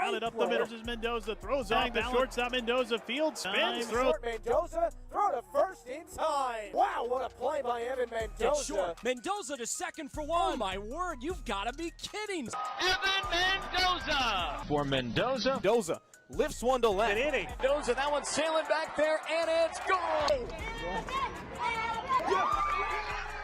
Grounded up the middle. Mendoza throws off the shortstop. Mendoza field spins. Mendoza throw to first in time. Wow, what a play by Evan Mendoza. Short. Mendoza to second for one. Oh my word, you've got to be kidding. Evan Mendoza. For Mendoza. Mendoza lifts one to left. Mendoza, that one's sailing back there, and it's gone.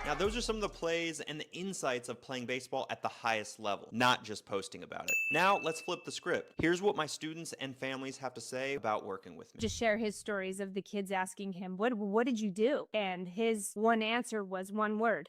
Now, those are some of the plays and the insights of playing baseball at the highest level, not just posting about it. Now, let's flip the script. Here's what my students and families have to say about working with me. Just share his stories of the kids asking him, what did you do? And his one answer was one word: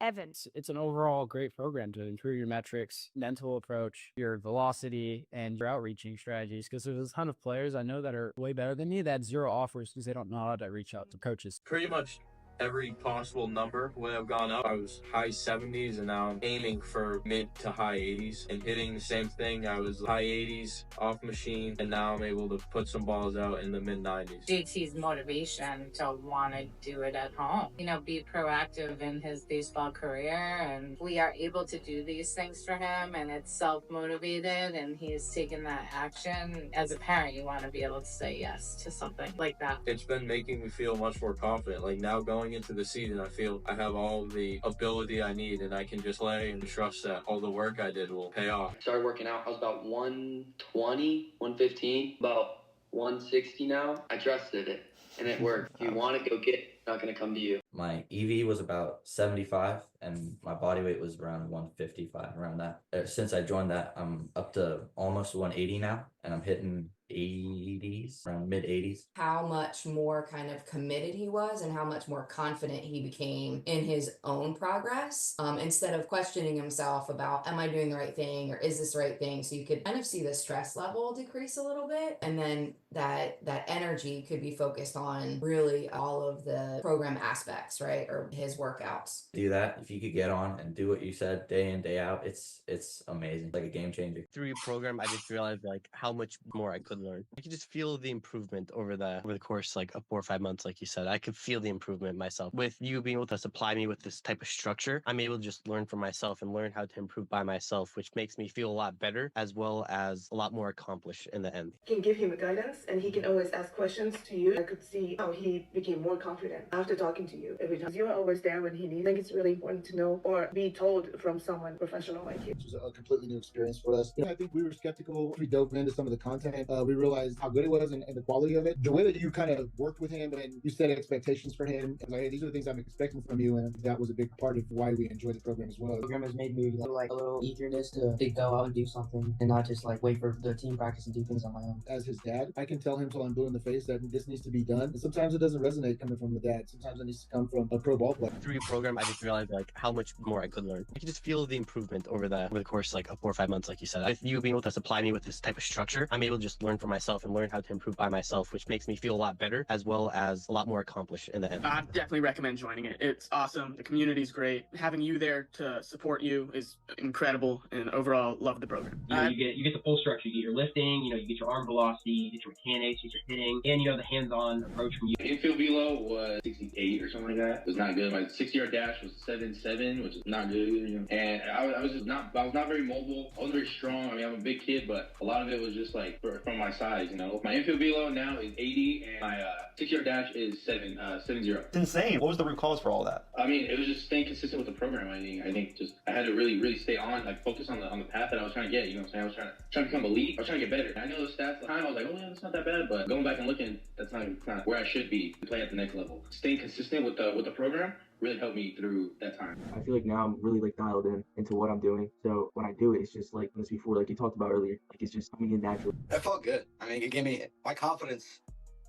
Evan. It's an overall great program to improve your metrics, mental approach, your velocity, and your outreaching strategies. Because there's a ton of players I know that are way better than me that had 0 offers because they don't know how to reach out to coaches. Pretty much every possible number would have gone up. I was high 70s and now I'm aiming for mid to high 80s and hitting the same thing. I was high 80s off machine and now I'm able to put some balls out in the mid 90s. JT's motivation to want to do it at home, be proactive in his baseball career, and we are able to do these things for him, and it's self-motivated and he's taken that action. As a parent, you want to be able to say yes to something like that. It's been making me feel much more confident. Like now going into the season, I feel I have all the ability I need and I can just play and trust that all the work I did will pay off. Started working out, I was about 120, 115, about 160 now. I trusted it and it worked. If you want to go get it, it's not going to come to you. My EV was about 75 and my body weight was around 155, around that. Since I joined that, I'm up to almost 180 now and I'm hitting 80s, around mid 80s. How much more kind of committed he was and how much more confident he became in his own progress, instead of questioning himself about, am I doing the right thing or is this the right thing? So you could kind of see the stress level decrease a little bit, and then that energy could be focused on really all of the program aspects, right? Or his workouts. Do that. If you could get on and do what you said day in, day out, it's amazing. Like a game changer. Through your program, I just realized how much more I could learn. I could just feel the improvement over the course of 4 or 5 months, like you said. I could feel the improvement myself. With you being able to supply me with this type of structure, I'm able to just learn for myself and learn how to improve by myself, which makes me feel a lot better as well as a lot more accomplished in the end. You can give him guidance and he can always ask questions to you. I could see how he became more confident after talking to you every time. You are always there when he needs. I think it's really important to know or be told from someone professional like you. It was a completely new experience for us. I think we were skeptical. We dove into some of the content. We realized how good it was and the quality of it. The way that you kind of worked with him and you set expectations for him, and like, hey, these are the things I'm expecting from you, and that was a big part of why we enjoyed the program as well. The program has made me a little eagerness to go out and do something and not just wait for the team practice and do things on my own. As his dad, I can tell him till I'm blue in the face that this needs to be done. And sometimes it doesn't resonate coming from the dad. Sometimes it needs to come from a pro ball player. Through your program, I just realized how much more I could learn. I could just feel the improvement over the course of 4 or 5 months, like you said. With you being able to supply me with this type of structure, I'm able to just learn for myself and learn how to improve by myself, which makes me feel a lot better as well as a lot more accomplished in the end. I definitely recommend joining it. It's awesome. The community's great. Having you there to support you is incredible, and overall love the program. You get the full structure. You get your lifting, you get your arm velocity, you get your mechanics, you get your hitting, and the hands-on approach from you. Infield velo was 68 or something like that. It was not good. My 60-yard dash was 7.7, which is not good. And I was not very mobile. I wasn't very strong. I mean, I'm a big kid, but a lot of it was just from my size. My infield velo now is 80, and my 60-yard dash is 7.0. It's insane. What was the root cause for all that? I mean, it was just staying consistent with the program. I think just I had to really stay on, focus on the path that I was trying to get. You know what I'm saying? I was trying to become elite. I was trying to get better. I know the stats at the time. I was like, oh yeah, that's not that bad. But going back and looking, that's not where I should be to play at the next level. Staying consistent with the program really helped me through that time. I feel like now I'm really dialed into what I'm doing. So when I do it, it's just as before, you talked about earlier, it's just coming in naturally. It felt good. I mean, it gave me my confidence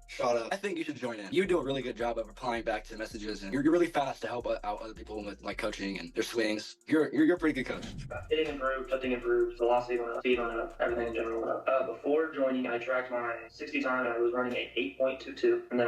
shot up. I think you should join in. You do a really good job of replying back to messages, and you're really fast to help out other people with coaching and their swings. You're a pretty good coach. Hitting improved, lifting improved, velocity went up, speed went up, everything in general went up. Before joining, I tracked my 60 time and I was running a 8.22, and then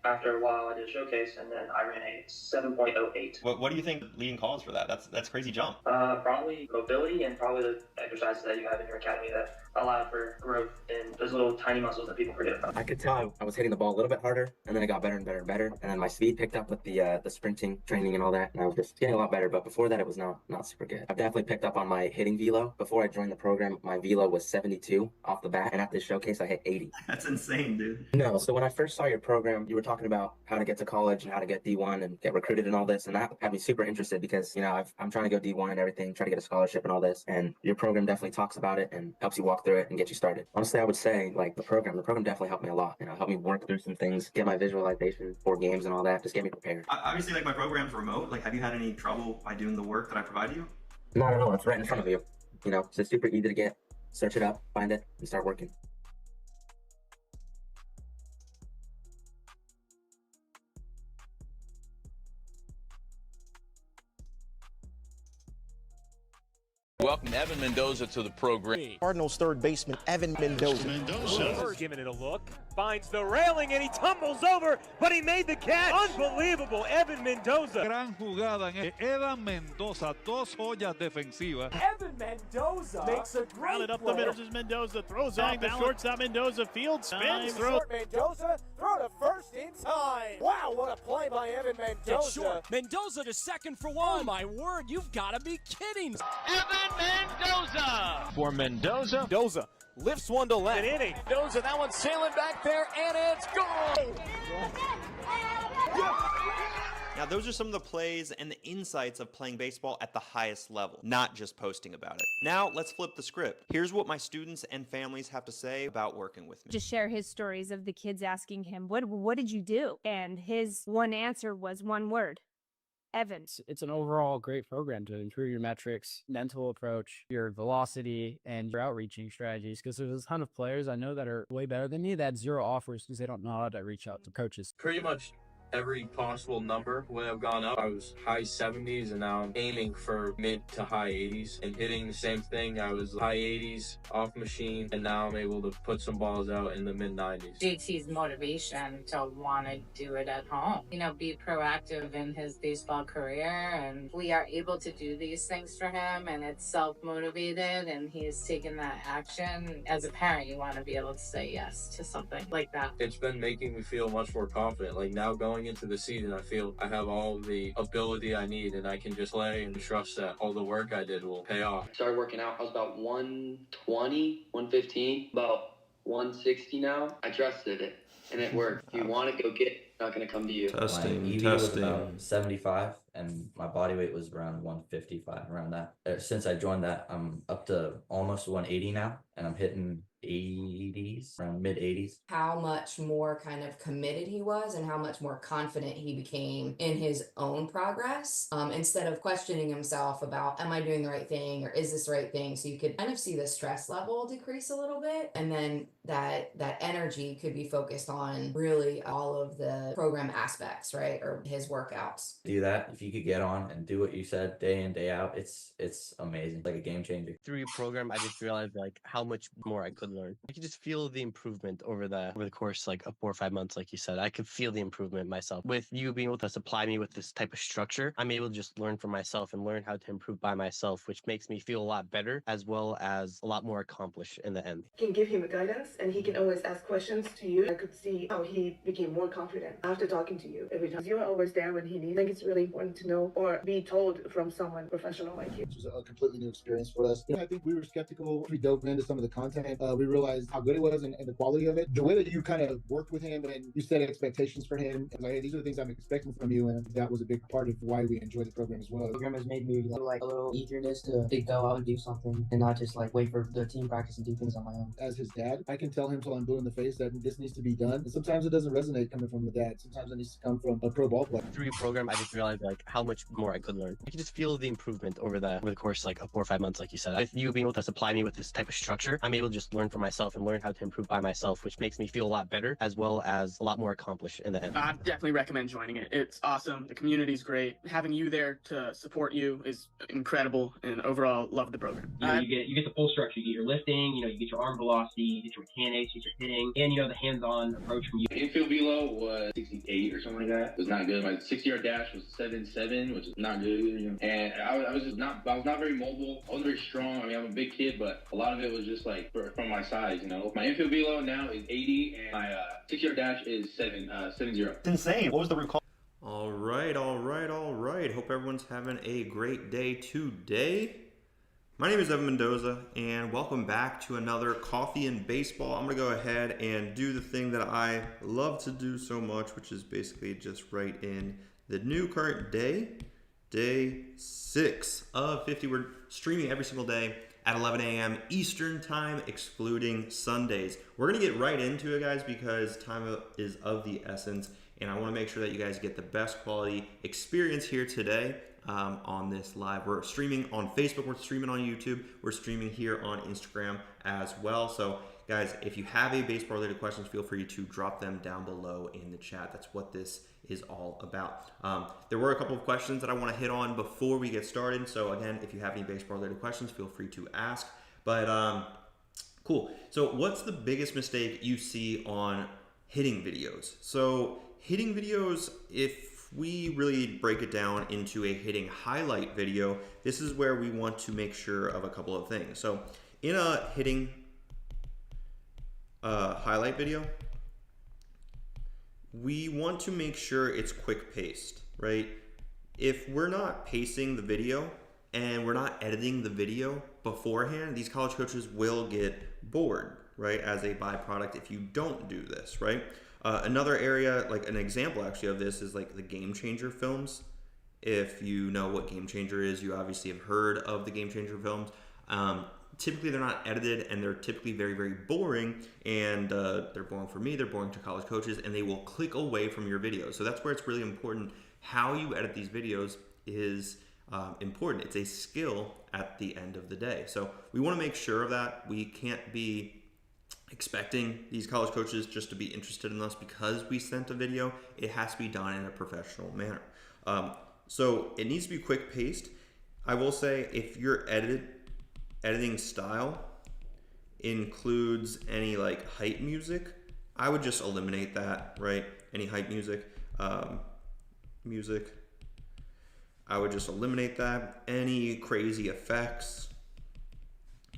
after a while, I did a showcase, and then I ran a 7.08. What do you think leading cause for that? That's a crazy jump. Probably mobility and probably the exercises that you have in your academy that allow for growth in those little tiny muscles that people forget about. I could tell I was hitting the ball a little bit harder, and then it got better and better and better. And then my speed picked up with the sprinting training and all that, and I was just getting a lot better. But before that, it was not super good. I've definitely picked up on my hitting velo. Before I joined the program, my velo was 72 off the bat, and at this showcase, I hit 80. That's insane, dude. No, so when I first saw your program, you were talking about how to get to college and how to get D1 and get recruited and all this, and that had me super interested because I'm trying to go D1 and everything, try to get a scholarship and all this, and your program definitely talks about it and helps you walk through it and get you started. Honestly, I would say like the program definitely helped me a lot. Helped me work through some things, get my visualization for games and all that, just get me prepared. Obviously, like my program's remote. Like, have you had any trouble by doing the work that I provide you? Not at all. It's right in front of you. It's just super easy to get. Search it up, find it, and start working. Welcome Evan Mendoza to the program. Cardinals third baseman Evan Mendoza. Giving it a look, finds the railing and he tumbles over, but he made the catch. Unbelievable, Evan Mendoza. Gran jugada en Evan Mendoza, dos joyas defensivas. Evan Mendoza makes a great Rounded up the middle is Mendoza, throws out the shortstop. Mendoza field spins, throws. Mendoza throw to first in time. Wow, what a play by Evan Mendoza. Short. Mendoza to second for one. Oh my word, you've got to be kidding. Evan Mendoza. For Mendoza lifts one to left. An inning. Mendoza, that one's sailing back there, and it's gone. Now, those are some of the plays and the insights of playing baseball at the highest level, not just posting about it. Now, let's flip the script. Here's what my students and families have to say about working with me. Just share his stories of the kids asking him, what did you do? And his one answer was one word. Evan. It's an overall great program to improve your metrics, mental approach, your velocity, and your outreaching strategies. Because there's a ton of players I know that are way better than me that had zero offers because they don't know how to reach out to coaches. Pretty much every possible number when I've gone up. I was high 70s and now I'm aiming for mid to high 80s and hitting the same thing. I was high 80s off machine and now I'm able to put some balls out in the mid 90s. JT's motivation to want to do it at home, be proactive in his baseball career, and we are able to do these things for him, and it's self-motivated and he's taken that action. As a parent, you want to be able to say yes to something like that. It's been making me feel much more confident. Like now going into the season, I feel I have all the ability I need and I can just play and trust that all the work I did will pay off. I started working out. I was about 120, 115, about 160 now. I trusted it and it worked. If you want to go get it, it's not going to come to you. My EV was about 75 and my body weight was around 155, around that. Since I joined that, I'm up to almost 180 now and I'm hitting 80s, around mid 80s. How much more kind of committed he was and how much more confident he became in his own progress, instead of questioning himself about, am I doing the right thing or is this the right thing? So you could kind of see the stress level decrease a little bit, and then that energy could be focused on really all of the program aspects, right? Or his workouts. Do that. If you could get on and do what you said day in, day out, it's amazing. Like a game changer. Through your program, I just realized like how much more I could learn. I could just feel the improvement over the course like of 4 or 5 months, like you said. I could feel the improvement myself. With you being able to supply me with this type of structure, I'm able to just learn for myself and learn how to improve by myself, which makes me feel a lot better as well as a lot more accomplished in the end. You can give him guidance and he can always ask questions to you. I could see how he became more confident after talking to you every time. You are always there when he needs. I think it's really important to know or be told from someone professional like you. Which was a completely new experience for us. I think we were skeptical. We dove into some of the content. We realized how good it was and the quality of it. The way that you kind of worked with him and you set expectations for him. Like, hey, these are the things I'm expecting from you. And that was a big part of why we enjoyed the program as well. The program has made me like a little eagerness to go out and do something and not just like wait for the team practice and do things on my own. As his dad, I can tell him till I'm blue in the face that this needs to be done. And sometimes it doesn't resonate coming from the dad. Sometimes it needs to come from a pro ball player. Through your program, I just realized like how much more I could learn. I could just feel the improvement over the course like of 4 or 5 months, like you said. With you being able to supply me with this type of structure, I'm able to just learn for myself and learn how to improve by myself, which makes me feel a lot better as well as a lot more accomplished in the end. I definitely recommend joining it. It's awesome. The community's great. Having you there to support you is incredible, and overall love the program. You get the full structure. You get your lifting, you get your arm velocity, you get your mechanics, you get your hitting, and the hands-on approach from you. Infield velo was 68 or something like that. It was not good. My 60-yard dash was 7.7, 7'7", which is not good. And I was not very mobile. I wasn't very strong. I mean, I'm a big kid, but a lot of it was just like from my size. My infield velo now is 80, and my 6-yard dash is 70. It's insane. What was the root cause? All right. Hope everyone's having a great day today. My name is Evan Mendoza, and welcome back to another Coffee and Baseball. I'm going to go ahead and do the thing that I love to do so much, which is basically just write in the new current day, day 6 of 50. We're streaming every single day at 11 a.m. Eastern time, excluding Sundays. We're going to get right into it, guys, because time is of the essence, and I want to make sure that you guys get the best quality experience here today. On this live. We're streaming on Facebook, we're streaming on YouTube, we're streaming here on Instagram as well. So guys, if you have a baseball related questions, feel free to drop them down below in the chat. That's what this is all about. There were a couple of questions that I want to hit on before we get started. So again, if you have any baseball related questions, feel free to ask. But cool. So what's the biggest mistake you see on hitting videos? So hitting videos, if we really break it down into a hitting highlight video, this is where we want to make sure of a couple of things. So in a hitting highlight video, we want to make sure it's quick paced, right? If we're not pacing the video and we're not editing the video beforehand, these college coaches will get bored, right? As a byproduct if you don't do this, right? Another area, like an example actually of this, is like the Game Changer films. If you know what Game Changer is, you obviously have heard of the Game Changer films. Typically they're not edited, and they're typically very, very boring, and they're boring for me, they're boring to college coaches, and they will click away from your videos. So that's where it's really important. How you edit these videos is important. It's a skill at the end of the day. So we want to make sure of that. We can't be expecting these college coaches just to be interested in us because we sent a video. It has to be done in a professional manner. So it needs to be quick paced. I will say, if your editing style includes any like hype music, I would just eliminate that, right? Any hype music, I would just eliminate that. Any crazy effects,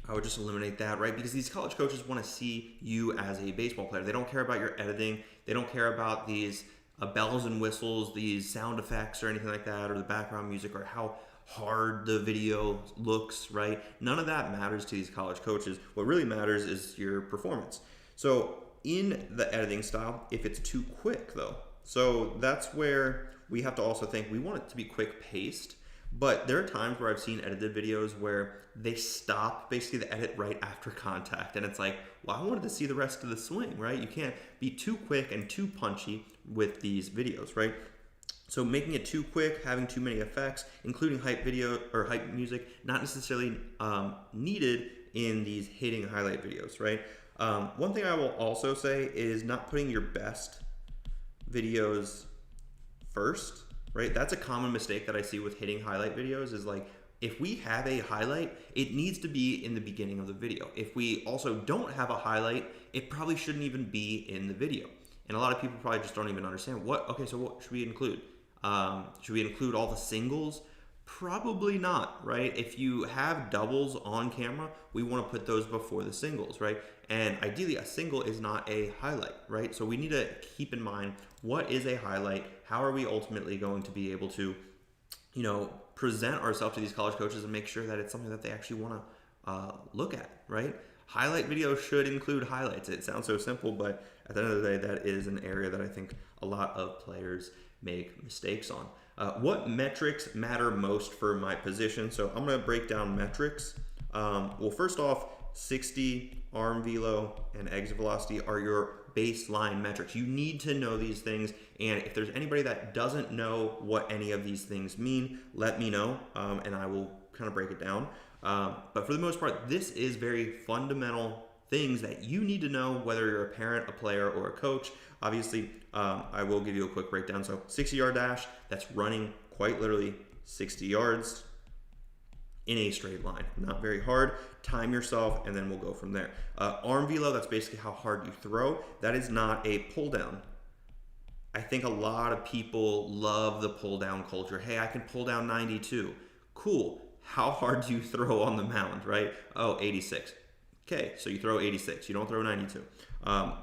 I would just eliminate that, right? Because these college coaches want to see you as a baseball player. They don't care about your editing. They don't care about these bells and whistles, these sound effects or anything like that, or the background music, or how hard the video looks, right? None of that matters to these college coaches. What really matters is your performance. So in the editing style, if it's too quick though, so that's where we have to also think we want it to be quick paced. But there are times where I've seen edited videos where they stop basically the edit right after contact. And it's like, well, I wanted to see the rest of the swing, right? You can't be too quick and too punchy with these videos, right? So making it too quick, having too many effects, including hype video or hype music, not necessarily needed in these hitting highlight videos, right? One thing I will also say is not putting your best videos first. Right? That's a common mistake that I see with hitting highlight videos, is like, if we have a highlight, it needs to be in the beginning of the video. If we also don't have a highlight, it probably shouldn't even be in the video. And a lot of people probably just don't even understand okay, so what should we include? Should we include all the singles? Probably not, right? If you have doubles on camera, we want to put those before the singles, right? And ideally a single is not a highlight, right? So we need to keep in mind, what is a highlight? How are we ultimately going to be able to, present ourselves to these college coaches and make sure that it's something that they actually want to look at, right? Highlight videos should include highlights. It sounds so simple, but at the end of the day, that is an area that I think a lot of players make mistakes on. What metrics matter most for my position? So I'm going to break down metrics. Well, first off, 60, arm velo, and exit velocity are your baseline metrics. You need to know these things, and if there's anybody that doesn't know what any of these things mean, let me know, and I will kind of break it down. But for the most part, this is very fundamental things that you need to know, whether you're a parent, a player, or a coach. Obviously, I will give you a quick breakdown. So 60-yard dash, that's running quite literally 60 yards in a straight line. Not very hard. Time yourself, and then we'll go from there. Arm velo, that's basically how hard you throw. That is not a pull down. I think a lot of people love the pull down culture. Hey, I can pull down 92. Cool. How hard do you throw on the mound, right? Oh, 86. Okay, so you throw 86. You don't throw 92.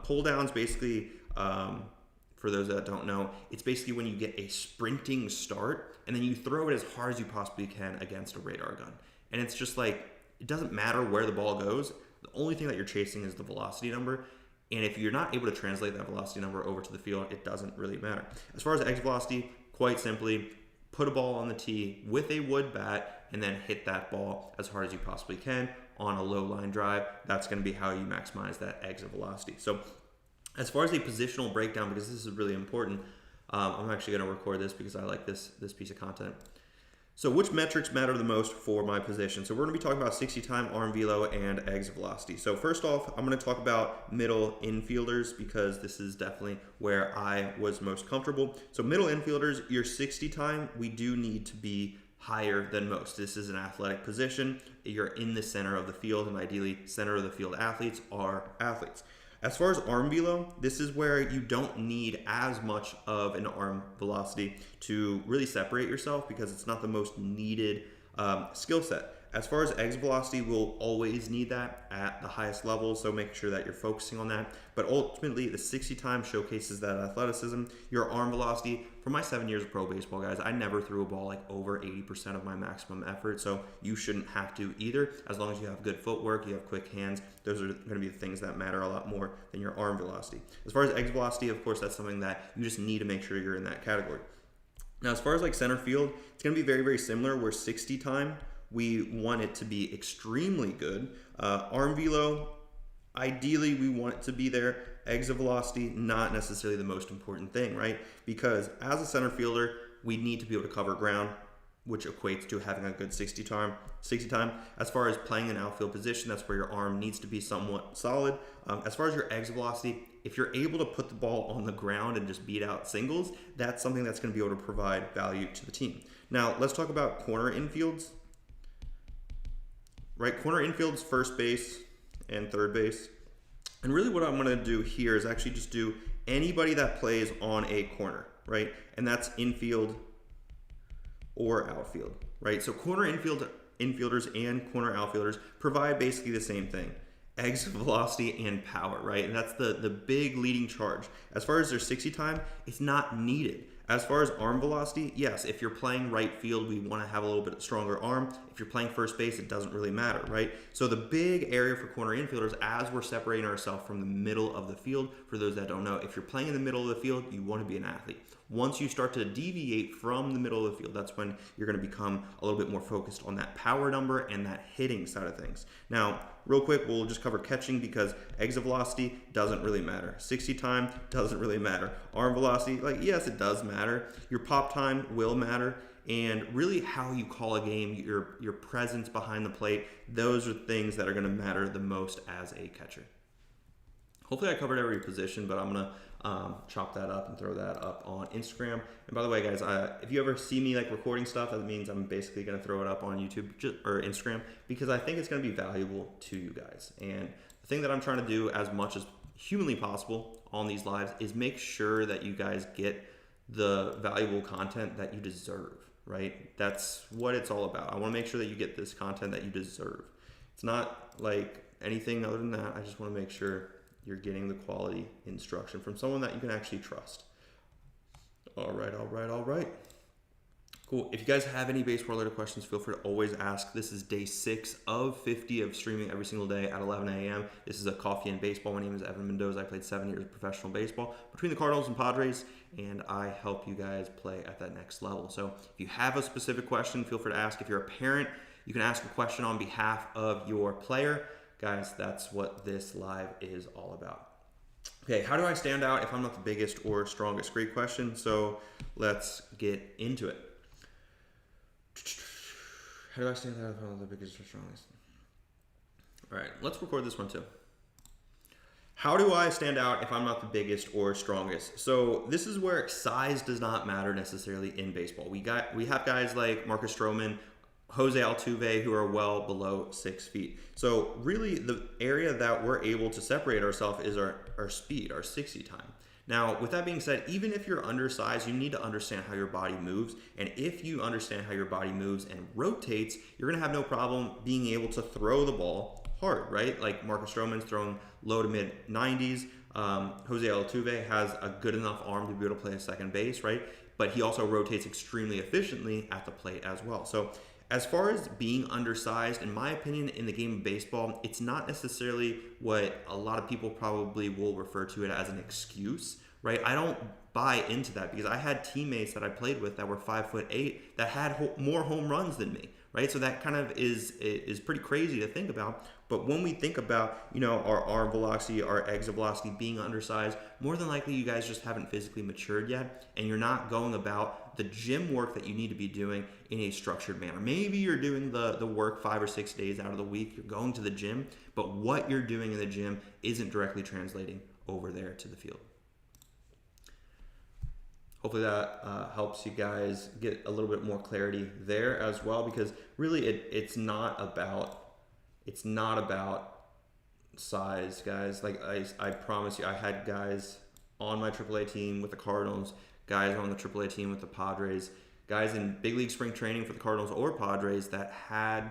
Pull downs basically, for those that don't know, it's basically when you get a sprinting start and then you throw it as hard as you possibly can against a radar gun. And it's just like, it doesn't matter where the ball goes. The only thing that you're chasing is the velocity number. And if you're not able to translate that velocity number over to the field, it doesn't really matter. As far as exit velocity, quite simply, put a ball on the tee with a wood bat and then hit that ball as hard as you possibly can on a low line drive. That's going to be how you maximize that exit velocity. So as far as a positional breakdown, because this is really important, I'm actually going to record this because I like this piece of content. So which metrics matter the most for my position? So we're going to be talking about 60 time, arm velo, and exit velocity. So first off, I'm going to talk about middle infielders because this is definitely where I was most comfortable. So middle infielders, your 60 time, we do need to be higher than most. This is an athletic position. You're in the center of the field, and ideally center of the field athletes are athletes. As far as arm velo, this is where you don't need as much of an arm velocity to really separate yourself because it's not the most needed skill set. As far as exit velocity, we'll always need that at the highest level, so make sure that you're focusing on that. But ultimately, the 60 time showcases that athleticism. Your arm velocity, for my 7 years of pro baseball, guys, I never threw a ball like over 80% of my maximum effort, so you shouldn't have to either. As long as you have good footwork, you have quick hands, those are going to be the things that matter a lot more than your arm velocity. As far as exit velocity, of course, that's something that you just need to make sure you're in that category. Now, as far as like center field, it's going to be very, very similar. Where 60 time, we want it to be extremely good. Arm velo, ideally we want it to be there. Exit velocity, not necessarily the most important thing, right? Because as a center fielder, we need to be able to cover ground, which equates to having a good 60 time. As far as playing an outfield position, that's where your arm needs to be somewhat solid. As far as your exit velocity, if you're able to put the ball on the ground and just beat out singles, that's something that's going to be able to provide value to the team. Now, let's talk about corner infields. Right, corner infield's first base and third base. And really what I'm going to do here is actually just do anybody that plays on a corner, right? And that's infield or outfield, right? So corner infielders and corner outfielders provide basically the same thing. Exit velocity and power, right? And that's the big leading charge. As far as their 60 time, it's not needed. As far as arm velocity, yes, if you're playing right field, we want to have a little bit stronger arm. If you're playing first base, it doesn't really matter, right? So the big area for corner infielders, as we're separating ourselves from the middle of the field, for those that don't know, if you're playing in the middle of the field, you want to be an athlete. Once you start to deviate from the middle of the field, that's when you're going to become a little bit more focused on that power number and that hitting side of things. Now, real quick, we'll just cover catching because exit velocity doesn't really matter. 60 time doesn't really matter. Arm velocity, like, yes, it does matter. Your pop time will matter. And really how you call a game, your presence behind the plate, those are things that are going to matter the most as a catcher. Hopefully I covered every position, but I'm going to chop that up and throw that up on Instagram. And by the way, guys, if you ever see me like recording stuff, that means I'm basically going to throw it up on YouTube or Instagram because I think it's going to be valuable to you guys. And the thing that I'm trying to do as much as humanly possible on these lives is make sure that you guys get the valuable content that you deserve, right? That's what it's all about. I want to make sure that you get this content that you deserve. It's not like anything other than that. I just want to make sure you're getting the quality instruction from someone that you can actually trust. All right. Cool. If you guys have any baseball related questions, feel free to always ask. This is day 6 of 50 of streaming every single day at 11 a.m. This is a Coffee and Baseball. My name is Evan Mendoza. I played 7 years of professional baseball between the Cardinals and Padres, and I help you guys play at that next level. So if you have a specific question, feel free to ask. If you're a parent, you can ask a question on behalf of your player. Guys, that's what this live is all about. Okay, how do I stand out if I'm not the biggest or strongest? Great question. So let's get into it. How do I stand out if I'm not the biggest or strongest? All right, let's record this one too. How do I stand out if I'm not the biggest or strongest? So this is where size does not matter necessarily in baseball. We have guys like Marcus Stroman, Jose Altuve, who are well below 6 feet. So really the area that we're able to separate ourselves is our speed, our 60 time. Now, with that being said, even if you're undersized, you need to understand how your body moves. And if you understand how your body moves and rotates, you're going to have no problem being able to throw the ball hard, right? Like Marcus Stroman's throwing low to mid 90s. Jose Altuve has a good enough arm to be able to play a second base, right? But he also rotates extremely efficiently at the plate as well. So as far as being undersized, in my opinion, in the game of baseball, it's not necessarily what a lot of people probably will refer to it as an excuse, right? I don't buy into that because I had teammates that I played with that were 5'8" that had more home runs than me, right? So that kind of is pretty crazy to think about. But when we think about, you know, our arm velocity, our exit velocity being undersized, more than likely you guys just haven't physically matured yet, and you're not going about the gym work that you need to be doing in a structured manner. Maybe you're doing the work 5 or 6 days out of the week, you're going to the gym, but what you're doing in the gym isn't directly translating over there to the field. Hopefully that helps you guys get a little bit more clarity there as well, because really it's not about size, guys. Like I promise you, I had guys on my AAA team with the Cardinals, guys on the AAA team with the Padres, guys in big league spring training for the Cardinals or Padres that had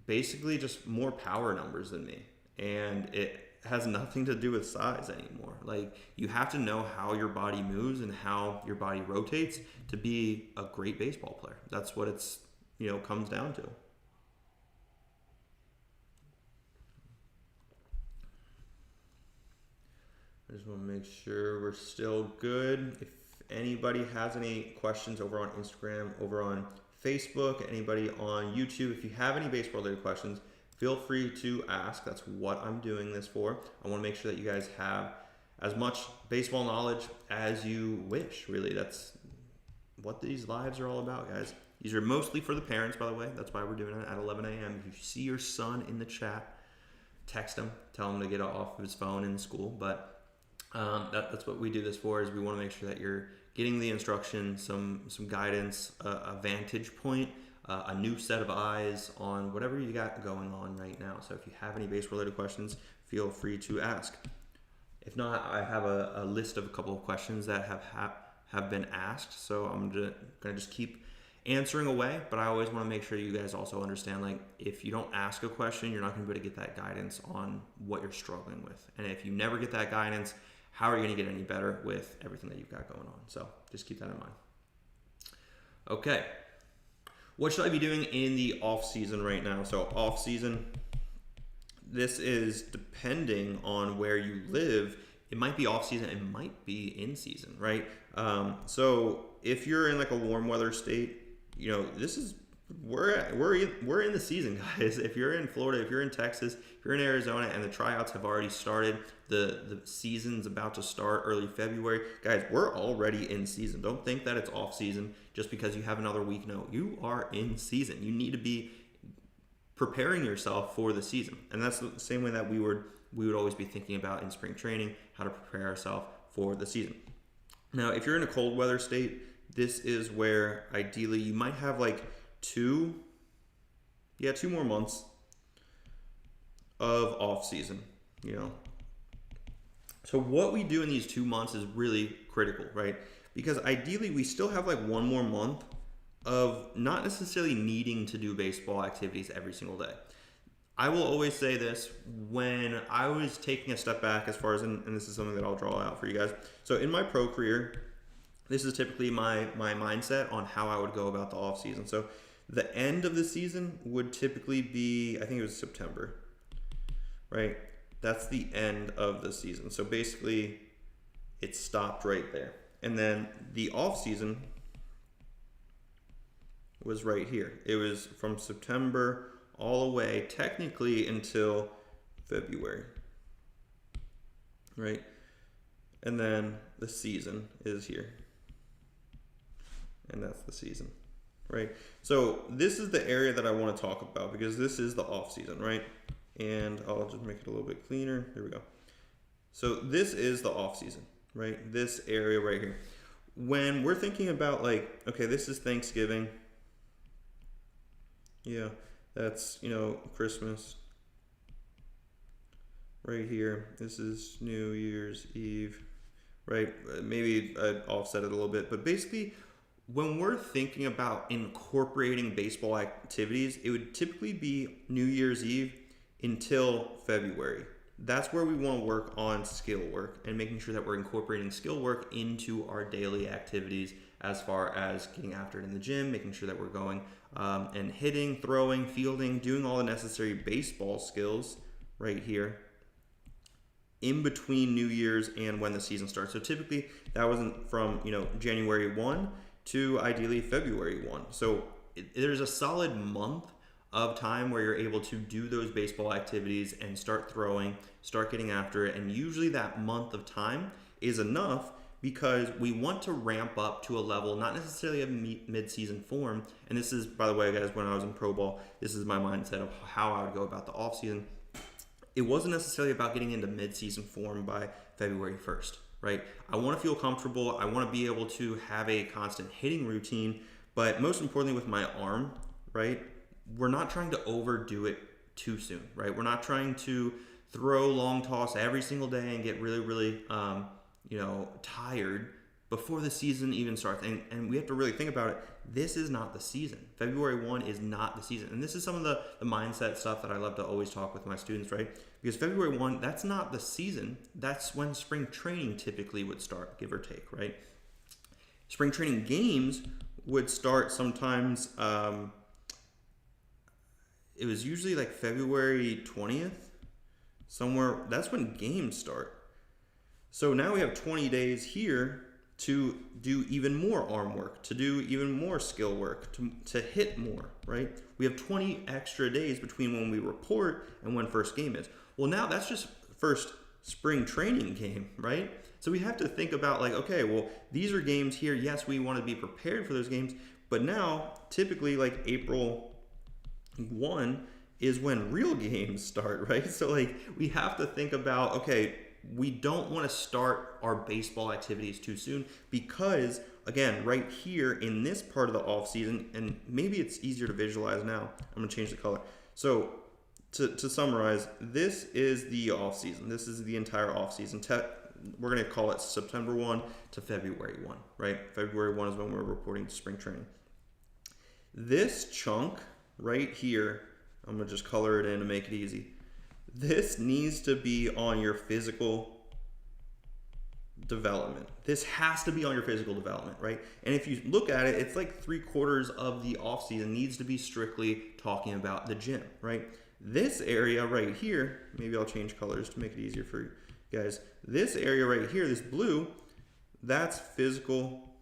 basically just more power numbers than me, and it has nothing to do with size anymore. Like, you have to know how your body moves and how your body rotates to be a great baseball player. That's what it's, you know, comes down to. I just want to make sure we're still good. If anybody has any questions over on Instagram, over on Facebook, anybody on YouTube, if you have any baseball related questions, feel free to ask. That's what I'm doing this for. I want to make sure that you guys have as much baseball knowledge as you wish. Really, that's what these lives are all about, guys. These are mostly for the parents, by the way. That's why we're doing it at 11 a.m. If you see your son in the chat, text him, tell him to get off of his phone in school. But that's what we do this for, is we want to make sure that you're getting the instruction, some guidance, a vantage point, a new set of eyes on whatever you got going on right now. So if you have any base related questions, feel free to ask. If not, I have a list of a couple of questions that have been asked, so I'm gonna just keep answering away. But I always want to make sure you guys also understand, like, if you don't ask a question, you're not gonna be able to get that guidance on what you're struggling with. And if you never get that guidance, how are you going to get any better with everything that you've got going on? So just keep that in mind. Okay. What should I be doing in the off season right now? So off season, this is depending on where you live. It might be off season. It might be in season, right? So if you're in like a warm weather state, you know, this is, we're in the season, guys. If you're in Florida, if you're in Texas, if you're in Arizona, and the tryouts have already started, the season's about to start early February, guys, we're already in season. Don't think that it's off season just because you have another week. No, you are in season. You need to be preparing yourself for the season, and that's the same way that we would always be thinking about in spring training, how to prepare ourselves for the season. Now, if you're in a cold weather state, this is where ideally you might have like 2 more months of off season, you know. So what we do in these 2 months is really critical, right? Because ideally we still have like 1 more month of not necessarily needing to do baseball activities every single day. I will always say this, when I was taking a step back as far as, and this is something that I'll draw out for you guys. So in my pro career, this is typically my mindset on how I would go about the off season. So the end of the season would typically be, I think it was September, right? That's the end of the season. So basically it stopped right there. And then the off season was right here. It was from September all the way technically until February, right? And then the season is here. And that's the season, right? So this is the area that I want to talk about, because this is the off season, right? And I'll just make it a little bit cleaner. There we go. So this is the off season, right? This area right here. When we're thinking about, like, okay, this is Thanksgiving. Yeah, that's, you know, Christmas. Right here, this is New Year's Eve. right? Maybe I'd offset it a little bit, but basically when we're thinking about incorporating baseball activities, it would typically be New Year's Eve until February. That's where we want to work on skill work and making sure that we're incorporating skill work into our daily activities as far as getting after it in the gym, making sure that we're going and hitting, throwing, fielding, doing all the necessary baseball skills right here in between New Year's and when the season starts. So typically that wasn't from, January 1 to ideally February 1. So there's a solid month of time where you're able to do those baseball activities and start throwing, start getting after it. And usually that month of time is enough because we want to ramp up to a level, not necessarily of mid-season form. And this is, by the way, guys, when I was in pro ball, this is my mindset of how I would go about the off season. It wasn't necessarily about getting into mid-season form by February 1st, right? I want to feel comfortable. I want to be able to have a constant hitting routine, but most importantly with my arm, right? We're not trying to overdo it too soon, right? We're not trying to throw long toss every single day and get really, really, tired before the season even starts. And we have to really think about it. This is not the season. February 1 is not the season. And this is some of the mindset stuff that I love to always talk with my students, right? Because February 1, that's not the season. That's when spring training typically would start, give or take, right? Spring training games would start sometimes, it was usually like February 20th, somewhere. That's when games start. So now we have 20 days here to do even more arm work, to do even more skill work, to hit more, right? We have 20 extra days between when we report and when first game is. Well, now that's just first spring training game, right? So we have to think about like, okay, well, these are games here. Yes, we want to be prepared for those games, but now typically like April 1 is when real games start, right? So like we have to think about, okay, we don't want to start our baseball activities too soon because, again, right here in this part of the off season, and maybe it's easier to visualize now. I'm going to change the color. So to summarize, this is the off season. This is the entire off season. We're going to call it September 1 to February 1, right? February 1 is when we're reporting to spring training. This chunk right here, I'm going to just color it in to make it easy. This needs to be on your physical development. This has to be on your physical development, right? And if you look at it, it's like 3/4 of the off season needs to be strictly talking about the gym, right? This area right here, maybe I'll change colors to make it easier for you guys. This area right here, this blue, that's physical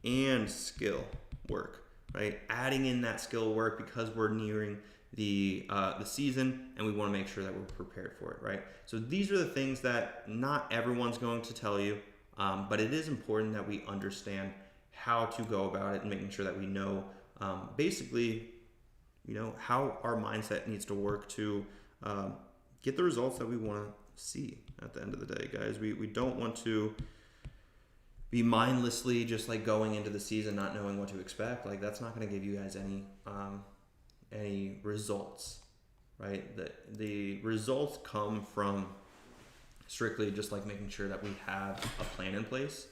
and skill work, right? Adding in that skill work because we're nearing the season and we want to make sure that we're prepared for it, right? So these are the things that not everyone's going to tell you, but it is important that we understand how to go about it and making sure that we know basically, how our mindset needs to work to get the results that we want to see at the end of the day, guys. We don't want to be mindlessly just like going into the season not knowing what to expect. Like that's not going to give you guys any results, right? The results come from strictly just like making sure that we have a plan in place.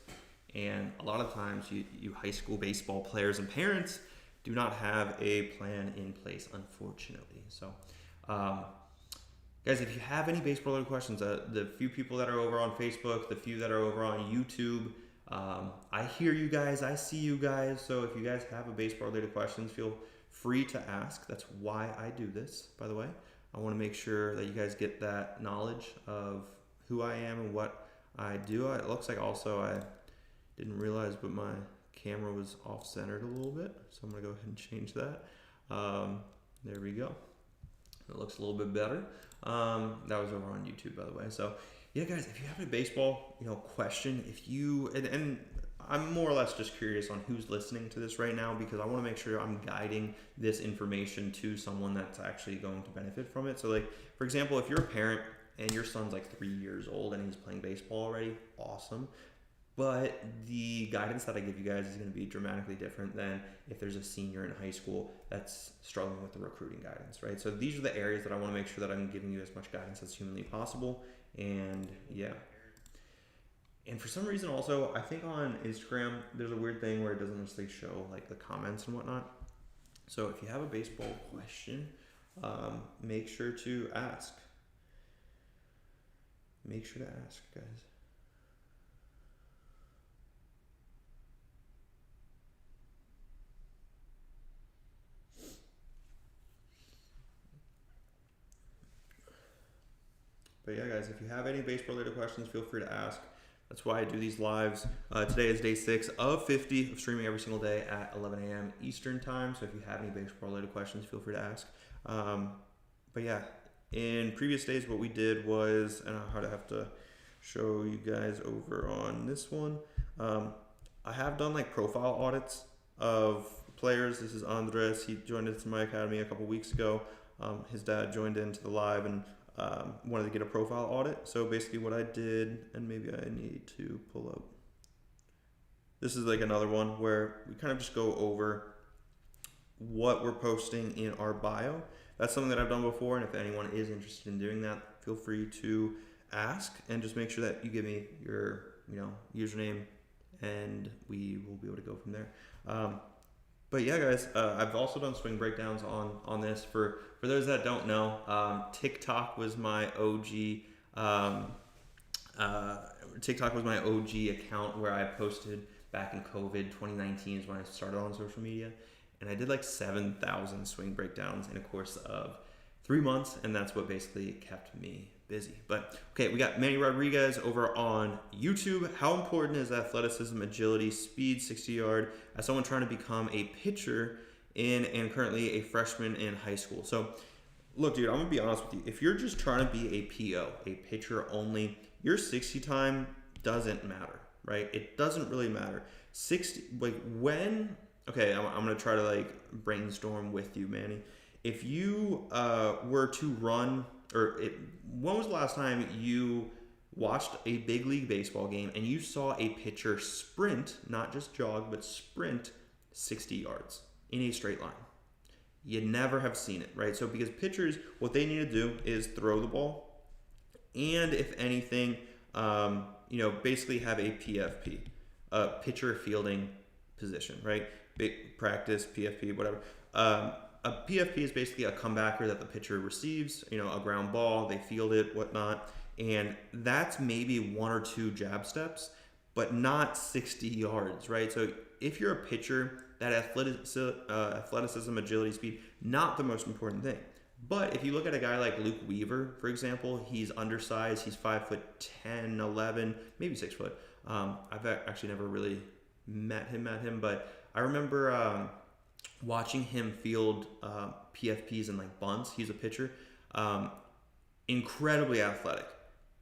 And a lot of times you high school baseball players and parents do not have a plan in place, unfortunately. So guys, if you have any baseball related questions, the few people that are over on Facebook, the few that are over on YouTube, I hear you guys, I see you guys. So if you guys have a baseball related questions, feel free to ask. That's why I do this, by the way. I want to make sure that you guys get that knowledge of who I am and what I do. It looks like also I didn't realize, but my camera was off centered a little bit. So I'm going to go ahead and change that. There we go. It looks a little bit better. That was over on YouTube, by the way. So yeah, guys, if you have a baseball, question, if you, and I'm more or less just curious on who's listening to this right now because I want to make sure I'm guiding this information to someone that's actually going to benefit from it. So like, for example, if you're a parent and your son's like 3 years old and he's playing baseball already, awesome. But the guidance that I give you guys is going to be dramatically different than if there's a senior in high school that's struggling with the recruiting guidance, right? So these are the areas that I want to make sure that I'm giving you as much guidance as humanly possible. And yeah. And for some reason also, I think on Instagram, there's a weird thing where it doesn't necessarily show like the comments and whatnot. So if you have a baseball question, make sure to ask. Make sure to ask, guys. But yeah, guys, if you have any baseball-related questions, feel free to ask. That's why I do these lives. Today is day 6 of 50 of streaming every single day at 11 a.m. Eastern time. So if you have any baseball-related questions, feel free to ask. But yeah, in previous days, what we did was, and I'll have to show you guys over on this one. I have done like profile audits of players. This is Andres. He joined into my academy a couple weeks ago. His dad joined into the live and wanted to get a profile audit. So basically what I did, and maybe I need to pull up. This is like another one where we kind of just go over what we're posting in our bio. That's something that I've done before, and if anyone is interested in doing that, feel free to ask and just make sure that you give me your username and we will be able to go from there. But yeah, guys, I've also done swing breakdowns on this. For those that don't know, TikTok was my OG. TikTok was my OG account where I posted back in COVID. 2019 is when I started on social media, and I did like 7,000 swing breakdowns in a course of 3 months, and that's what basically kept me busy. But okay, we got Manny Rodriguez over on YouTube. How important is athleticism, agility, speed, 60-yard as someone trying to become a pitcher and currently a freshman in high school? So look, dude, I'm gonna be honest with you. If you're just trying to be a PO, a pitcher only, your 60 time doesn't matter, right? It doesn't really matter. 60, like when, okay, I'm gonna try to like brainstorm with you, Manny. If you were to run, when was the last time you watched a big league baseball game and you saw a pitcher sprint, not just jog, but sprint 60 yards in a straight line? You never have seen it, right? So because pitchers, what they need to do is throw the ball, and if anything, basically have a PFP, pitcher fielding position, right? Practice, PFP, whatever. A PFP is basically a comebacker that the pitcher receives, a ground ball, they field it, whatnot. And that's maybe 1 or 2 jab steps, but not 60 yards, right? So if you're a pitcher, that athleticism, agility, speed, not the most important thing. But if you look at a guy like Luke Weaver, for example, he's undersized, he's 5'10", 11, maybe 6 foot. I've actually never really met him, but I remember watching him field PFPs and like bunts. He's a pitcher, incredibly athletic.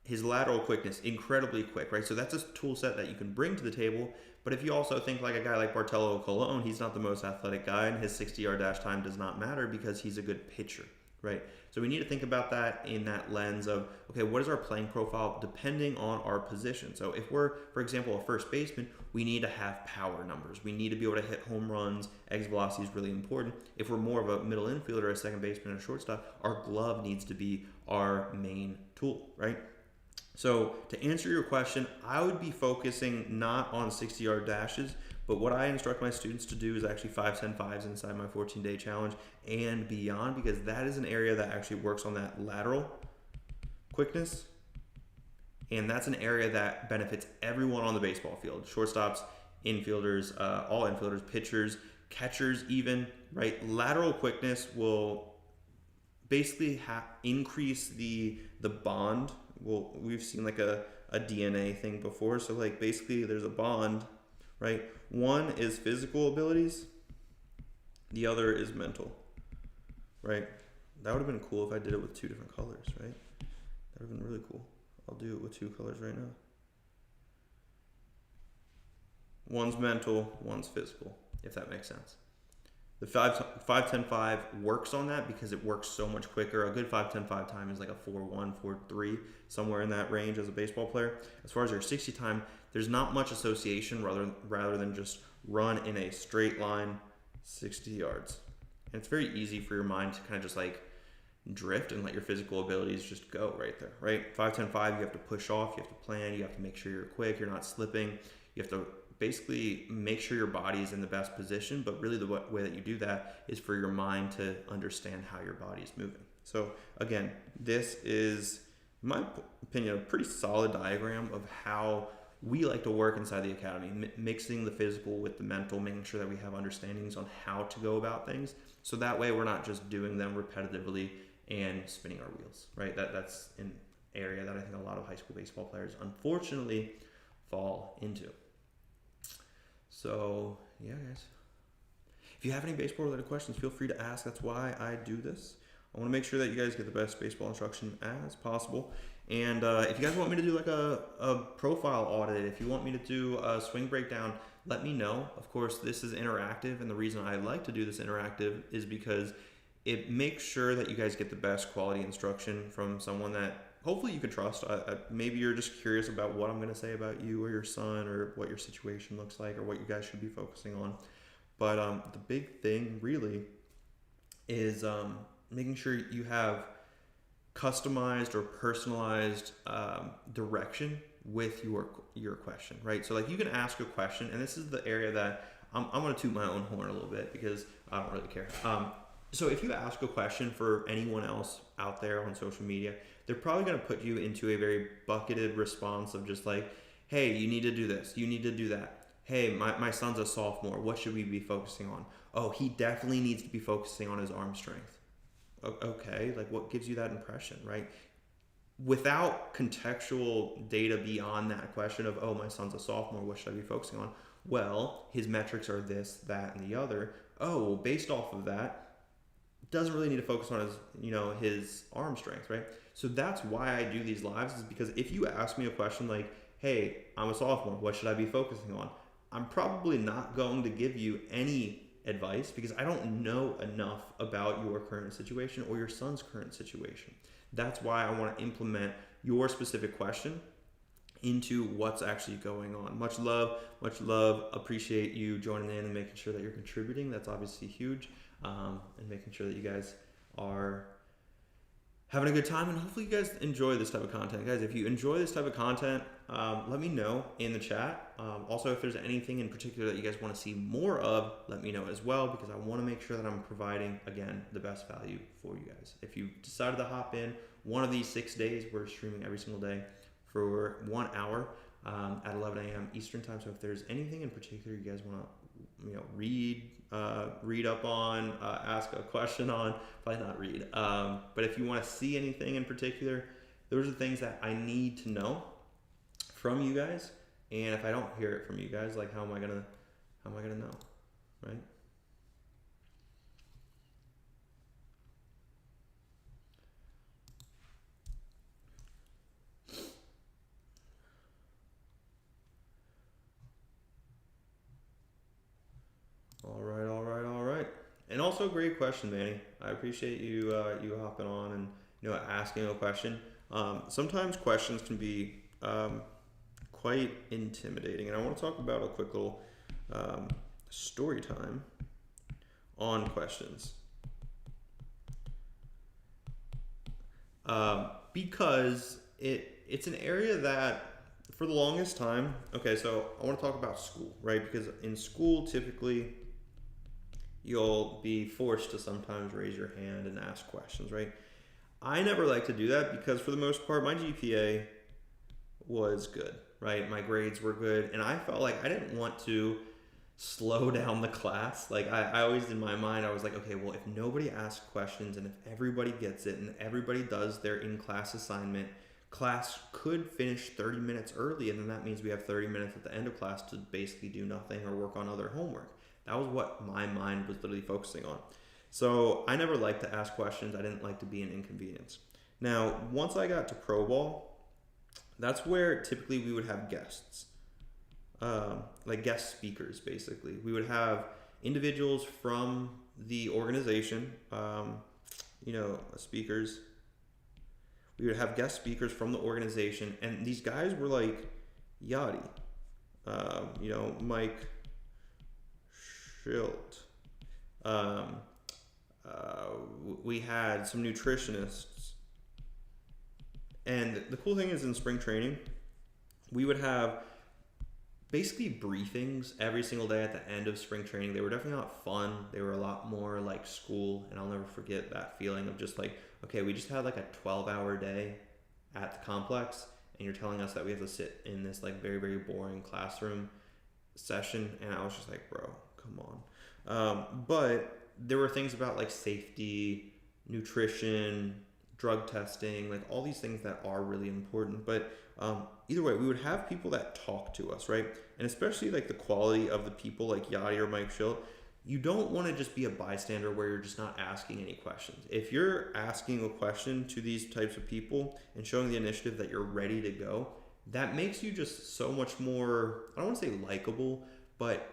His lateral quickness, incredibly quick, right? So that's a tool set that you can bring to the table. But if you also think like a guy like Bartolo Colon, he's not the most athletic guy, and his 60-yard dash time does not matter because he's a good pitcher, right? So we need to think about that in that lens of, okay, what is our playing profile depending on our position? So if we're, for example, a first baseman, we need to have power numbers. We need to be able to hit home runs. Exit velocity is really important. If we're more of a middle infielder, a second baseman, or a shortstop, our glove needs to be our main tool, right? So to answer your question, I would be focusing not on 60-yard dashes, but what I instruct my students to do is actually 5-10-5s inside my 14-day challenge and beyond, because that is an area that actually works on that lateral quickness. And that's an area that benefits everyone on the baseball field. Shortstops, infielders, all infielders, pitchers, catchers even, right? Lateral quickness will basically increase the bond. Well, we've seen like a DNA thing before. So like basically there's a bond, right? One is physical abilities. The other is mental, right? That would have been cool if I did it with 2 different colors, right? That would have been really cool. I'll do it with 2 colors right now. One's mental, one's physical, if that makes sense. The 5-10-5 works on that because it works so much quicker. A good 5-10-5 time is like a 4-1, 4-3, somewhere in that range as a baseball player. As far as your 60 time, there's not much association rather than just run in a straight line 60 yards. And it's very easy for your mind to kind of just like drift and let your physical abilities just go right there, right? 5-10-5, you have to push off, you have to plan, you have to make sure you're quick, you're not slipping, you have to basically make sure your body is in the best position, but really the way that you do that is for your mind to understand how your body is moving. So again, this is, in my opinion, a pretty solid diagram of how we like to work inside the academy, mixing the physical with the mental, making sure that we have understandings on how to go about things. So that way we're not just doing them repetitively and spinning our wheels, right? That's an area that I think a lot of high school baseball players unfortunately fall into. So yeah, guys, if you have any baseball related questions, feel free to ask. That's why I do this. I want to make sure that you guys get the best baseball instruction as possible. And if you guys want me to do like a profile audit, if you want me to do a swing breakdown, let me know. Of course, this is interactive, and the reason I like to do this interactive is because it makes sure that you guys get the best quality instruction from someone that hopefully you can trust. Maybe you're just curious about what I'm going to say about you or your son, or what your situation looks like, or what you guys should be focusing on. But the big thing really is making sure you have customized or personalized direction with your question, right? So like you can ask a question, and this is the area that I'm going to toot my own horn a little bit because I don't really care. So if you ask a question for anyone else out there on social media, they're probably going to put you into a very bucketed response of just like, hey, you need to do this, you need to do that. Hey, my son's a sophomore, what should we be focusing on? Oh, he definitely needs to be focusing on his arm strength. Okay, like what gives you that impression, right? Without contextual data beyond that question of, oh, my son's a sophomore, what should I be focusing on? Well, his metrics are this, that, and the other. Oh, well, based off of that, doesn't really need to focus on his arm strength, right? So that's why I do these lives, is because if you ask me a question like, hey, I'm a sophomore, what should I be focusing on? I'm probably not going to give you any advice because I don't know enough about your current situation or your son's current situation. That's why I want to implement your specific question into what's actually going on. Much love, appreciate you joining in and making sure that you're contributing. That's obviously huge. And making sure that you guys are having a good time, and hopefully you guys enjoy this type of content. Guys, if you enjoy this type of content, let me know in the chat. Also, if there's anything in particular that you guys want to see more of, let me know as well, because I want to make sure that I'm providing, again, the best value for you guys. If you decided to hop in one of these 6 days, we're streaming every single day for 1 hour at 11 a.m. Eastern time. So if there's anything in particular you guys want to read up on, ask a question on, probably not read, but if you want to see anything in particular, those are things that I need to know from you guys. And if I don't hear it from you guys, like how am I gonna know, right? All right. And also, great question, Manny. I appreciate you you hopping on and asking a question. Sometimes questions can be quite intimidating, and I want to talk about a quick little story time on questions. Because it's an area that for the longest time, okay, so I want to talk about school, right? Because in school, typically, you'll be forced to sometimes raise your hand and ask questions, right? I never like to do that because for the most part, my GPA was good, right? My grades were good, and I felt like I didn't want to slow down the class. Like I always, in my mind, I was like, okay, well, if nobody asks questions and if everybody gets it and everybody does their in-class assignment, class could finish 30 minutes early, and then that means we have 30 minutes at the end of class to basically do nothing or work on other homework. That was what my mind was literally focusing on. So I never liked to ask questions. I didn't like to be an inconvenience. Now, once I got to pro ball, that's where typically we would have guests, like guest speakers, basically. We would have individuals from the organization, speakers. We would have guest speakers from the organization, and these guys were like Yachty, Mike Schilt, we had some nutritionists. And the cool thing is, in spring training, we would have basically briefings every single day at the end of spring training. They were definitely not fun. They were a lot more like school, and I'll never forget that feeling of just like, okay, we just had like a 12-hour day at the complex, and you're telling us that we have to sit in this like very, very boring classroom session. And I was just like, bro, come on. But there were things about like safety, nutrition, drug testing, like all these things that are really important. But either way, we would have people that talk to us, right? And especially like the quality of the people like Yachty or Mike Schilt, you don't want to just be a bystander where you're just not asking any questions. If you're asking a question to these types of people and showing the initiative that you're ready to go, that makes you just so much more, I don't want to say likable, but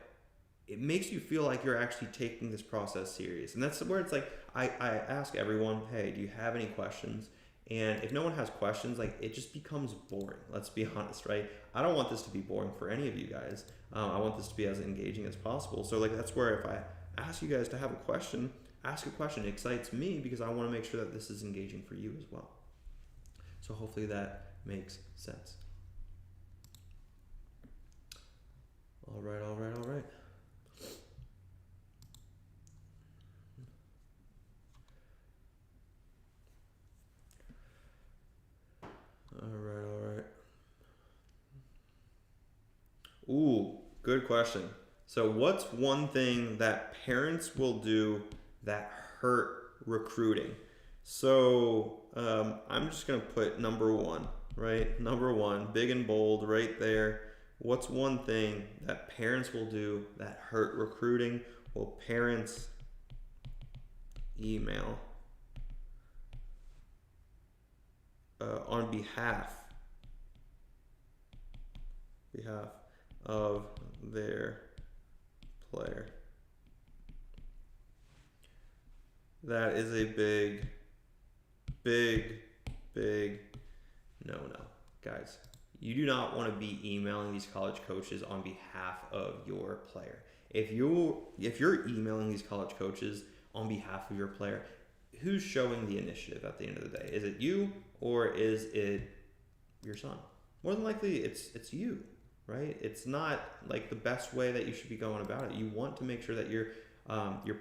it makes you feel like you're actually taking this process serious. And that's where it's like, I ask everyone, hey, do you have any questions? And if no one has questions, like it just becomes boring. Let's be honest, right? I don't want this to be boring for any of you guys. I want this to be as engaging as possible. So like that's where if I ask you guys to have a question, ask a question. It excites me because I want to make sure that this is engaging for you as well. So hopefully that makes sense. All right. All right. Ooh, good question. So what's one thing that parents will do that hurt recruiting? So I'm just going to put number one, right? Number one, big and bold right there. What's one thing that parents will do that hurt recruiting? Well, parents email on behalf of their player. That is a big no. Guys, you do not want to be emailing these college coaches on behalf of your player. If you're emailing these college coaches on behalf of your player, who's showing the initiative at the end of the day? Is it you or is it your son? More than likely it's you, right? It's not like the best way that you should be going about it. You want to make sure that your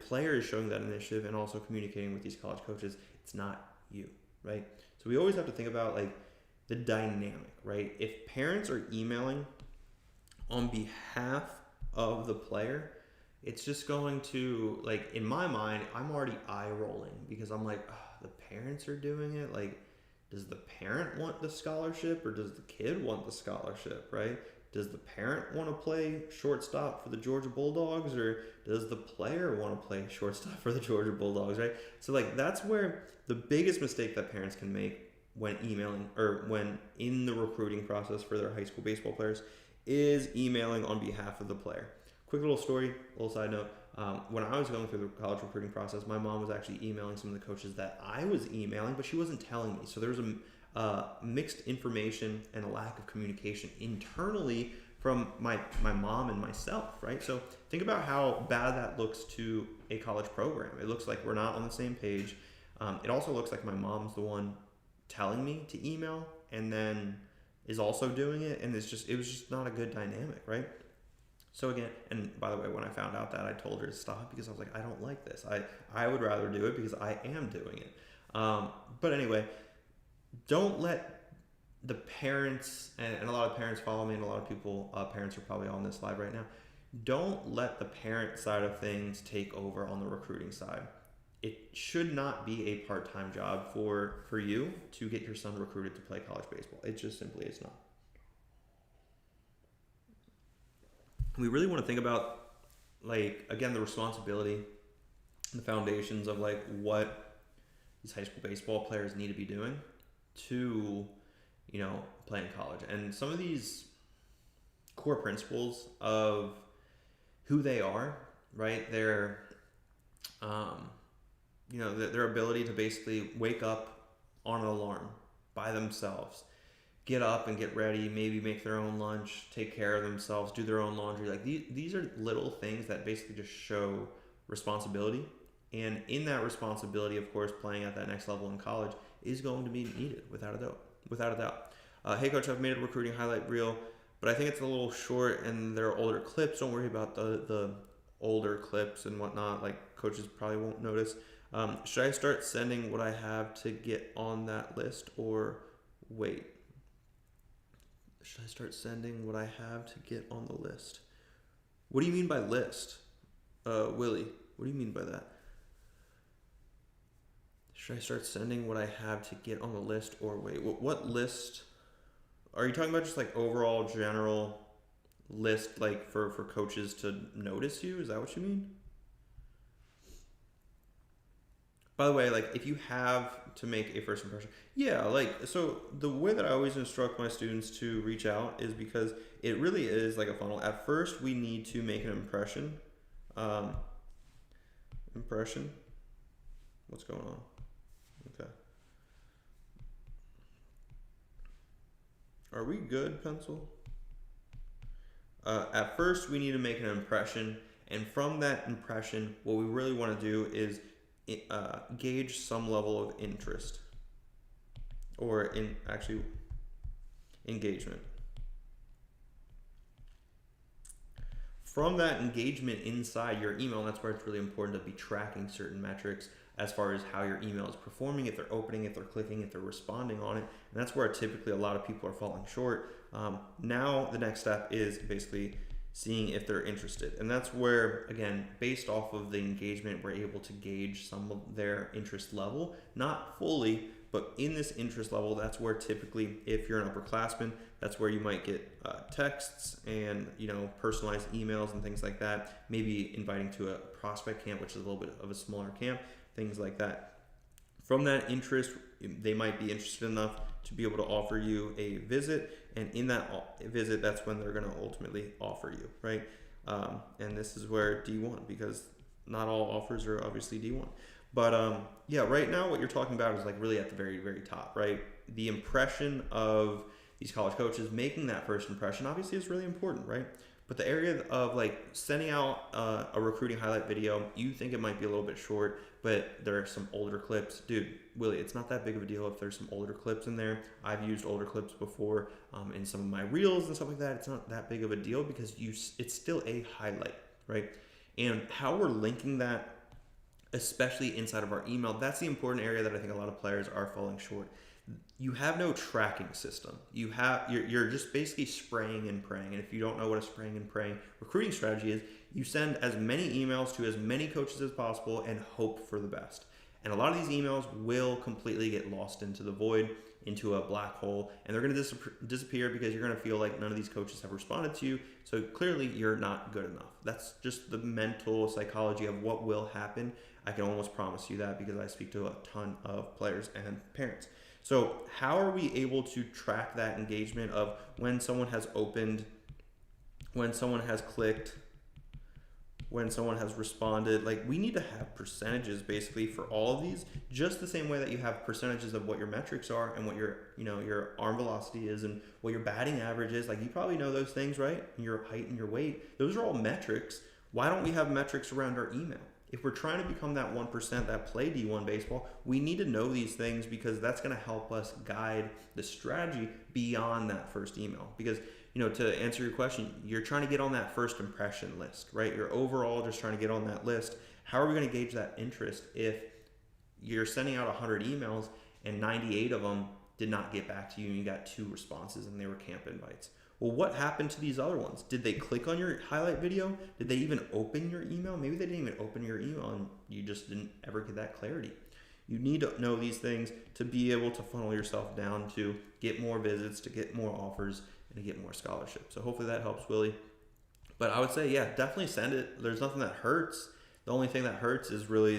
player is showing that initiative and also communicating with these college coaches. It's not you, right? So we always have to think about like the dynamic, right? If parents are emailing on behalf of the player, it's just going to, like, in my mind, I'm already eye rolling because I'm like, oh, the parents are doing it. Like, does the parent want the scholarship or does the kid want the scholarship, right? Does the parent want to play shortstop for the Georgia Bulldogs or does the player want to play shortstop for the Georgia Bulldogs, right? So like that's where the biggest mistake that parents can make when emailing or when in the recruiting process for their high school baseball players is emailing on behalf of the player. Quick little story, little side note. When I was going through the college recruiting process, my mom was actually emailing some of the coaches that I was emailing, but she wasn't telling me. So there was a mixed information and a lack of communication internally from my mom and myself, right? So think about how bad that looks to a college program. It looks like we're not on the same page. It also looks like my mom's the one telling me to email and then is also doing it, and it was just not a good dynamic, right? So again, and by the way, when I found out that, I told her to stop because I was like, I don't like this. I would rather do it because I am doing it. But anyway, don't let the parents, and a lot of parents follow me, and a lot of people, parents are probably on this live right now. Don't let the parent side of things take over on the recruiting side. It should not be a part-time job for you to get your son recruited to play college baseball. It just simply is not. We really want to think about, like, again, the responsibility, the foundations of like what these high school baseball players need to be doing to, play in college. And some of these core principles of who they are, right? Their ability to basically wake up on an alarm by themselves, get up and get ready, maybe make their own lunch, take care of themselves, do their own laundry. Like these are little things that basically just show responsibility And in that responsibility, of course, playing at that next level in college is going to be needed without a doubt. Without a doubt. Hey, coach, I've made a recruiting highlight reel, but I think it's a little short and there are older clips. Don't worry about the older clips and whatnot. Like, coaches probably won't notice. Should I start sending what I have to get on that list, or wait? Should I start sending what I have to get on the list? What do you mean by list? Willie, what do you mean by that? Should I start sending what I have to get on the list, or wait, what list? Are you talking about just like overall general list, like for coaches to notice you? Is that what you mean? By the way, like if you have to make a first impression, yeah, like, so the way that I always instruct my students to reach out is because it really is like a funnel. At first, we need to make an impression. What's going on? Okay. Are we good, pencil? At first, we need to make an impression, and from that impression, what we really want to do is gauge some level of interest, or engagement. From that engagement inside your email, that's where it's really important to be tracking certain metrics as far as how your email is performing, if they're opening, if they're clicking, if they're responding on it. And that's where typically a lot of people are falling short. Now the next step is basically seeing if they're interested. And that's where, again, based off of the engagement, we're able to gauge some of their interest level, not fully, but in this interest level, that's where typically, if you're an upperclassman, that's where you might get texts and, personalized emails and things like that. Maybe inviting to a prospect camp, which is a little bit of a smaller camp, things like that. From that interest, they might be interested enough to be able to offer you a visit, and in that visit, that's when they're going to ultimately offer you, right? And this is where D1, because not all offers are obviously D1. But yeah, right now what you're talking about is like really at the very, very top, right? The impression of these college coaches, making that first impression obviously is really important, right? But the area of like sending out a recruiting highlight video, you think it might be a little bit short, but there are some older clips. Dude, Willie, it's not that big of a deal if there's some older clips in there. I've used older clips before in some of my reels and stuff like that. It's not that big of a deal because it's still a highlight, right? And how we're linking that, especially inside of our email, that's the important area that I think a lot of players are falling short. You have no tracking system. You're just basically spraying and praying. And if you don't know what a spraying and praying recruiting strategy is, you send as many emails to as many coaches as possible and hope for the best. And a lot of these emails will completely get lost into the void, into a black hole, and they're going to disappear because you're going to feel like none of these coaches have responded to you. So clearly you're not good enough. That's just the mental psychology of what will happen. I can almost promise you that because I speak to a ton of players and parents. So how are we able to track that engagement of when someone has opened, when someone has clicked, when someone has responded? Like, we need to have percentages basically for all of these, just the same way that you have percentages of what your metrics are and what your arm velocity is and what your batting average is. Like, you probably know those things, right? And your height and your weight. Those are all metrics. Why don't we have metrics around our email? If we're trying to become that 1% that play D1 baseball, we need to know these things because that's going to help us guide the strategy beyond that first email. Because, to answer your question, you're trying to get on that first impression list, right? You're overall just trying to get on that list. How are we going to gauge that interest if you're sending out 100 emails and 98 of them did not get back to you and you got 2 responses and they were camp invites? Well, what happened to these other ones? Did they click on your highlight video? Did they even open your email? Maybe they didn't even open your email and you just didn't ever get that clarity. You need to know these things to be able to funnel yourself down to get more visits, to get more offers, and to get more scholarships. So hopefully that helps, Willie. But I would say, yeah, definitely send it. There's nothing that hurts. The only thing that hurts is really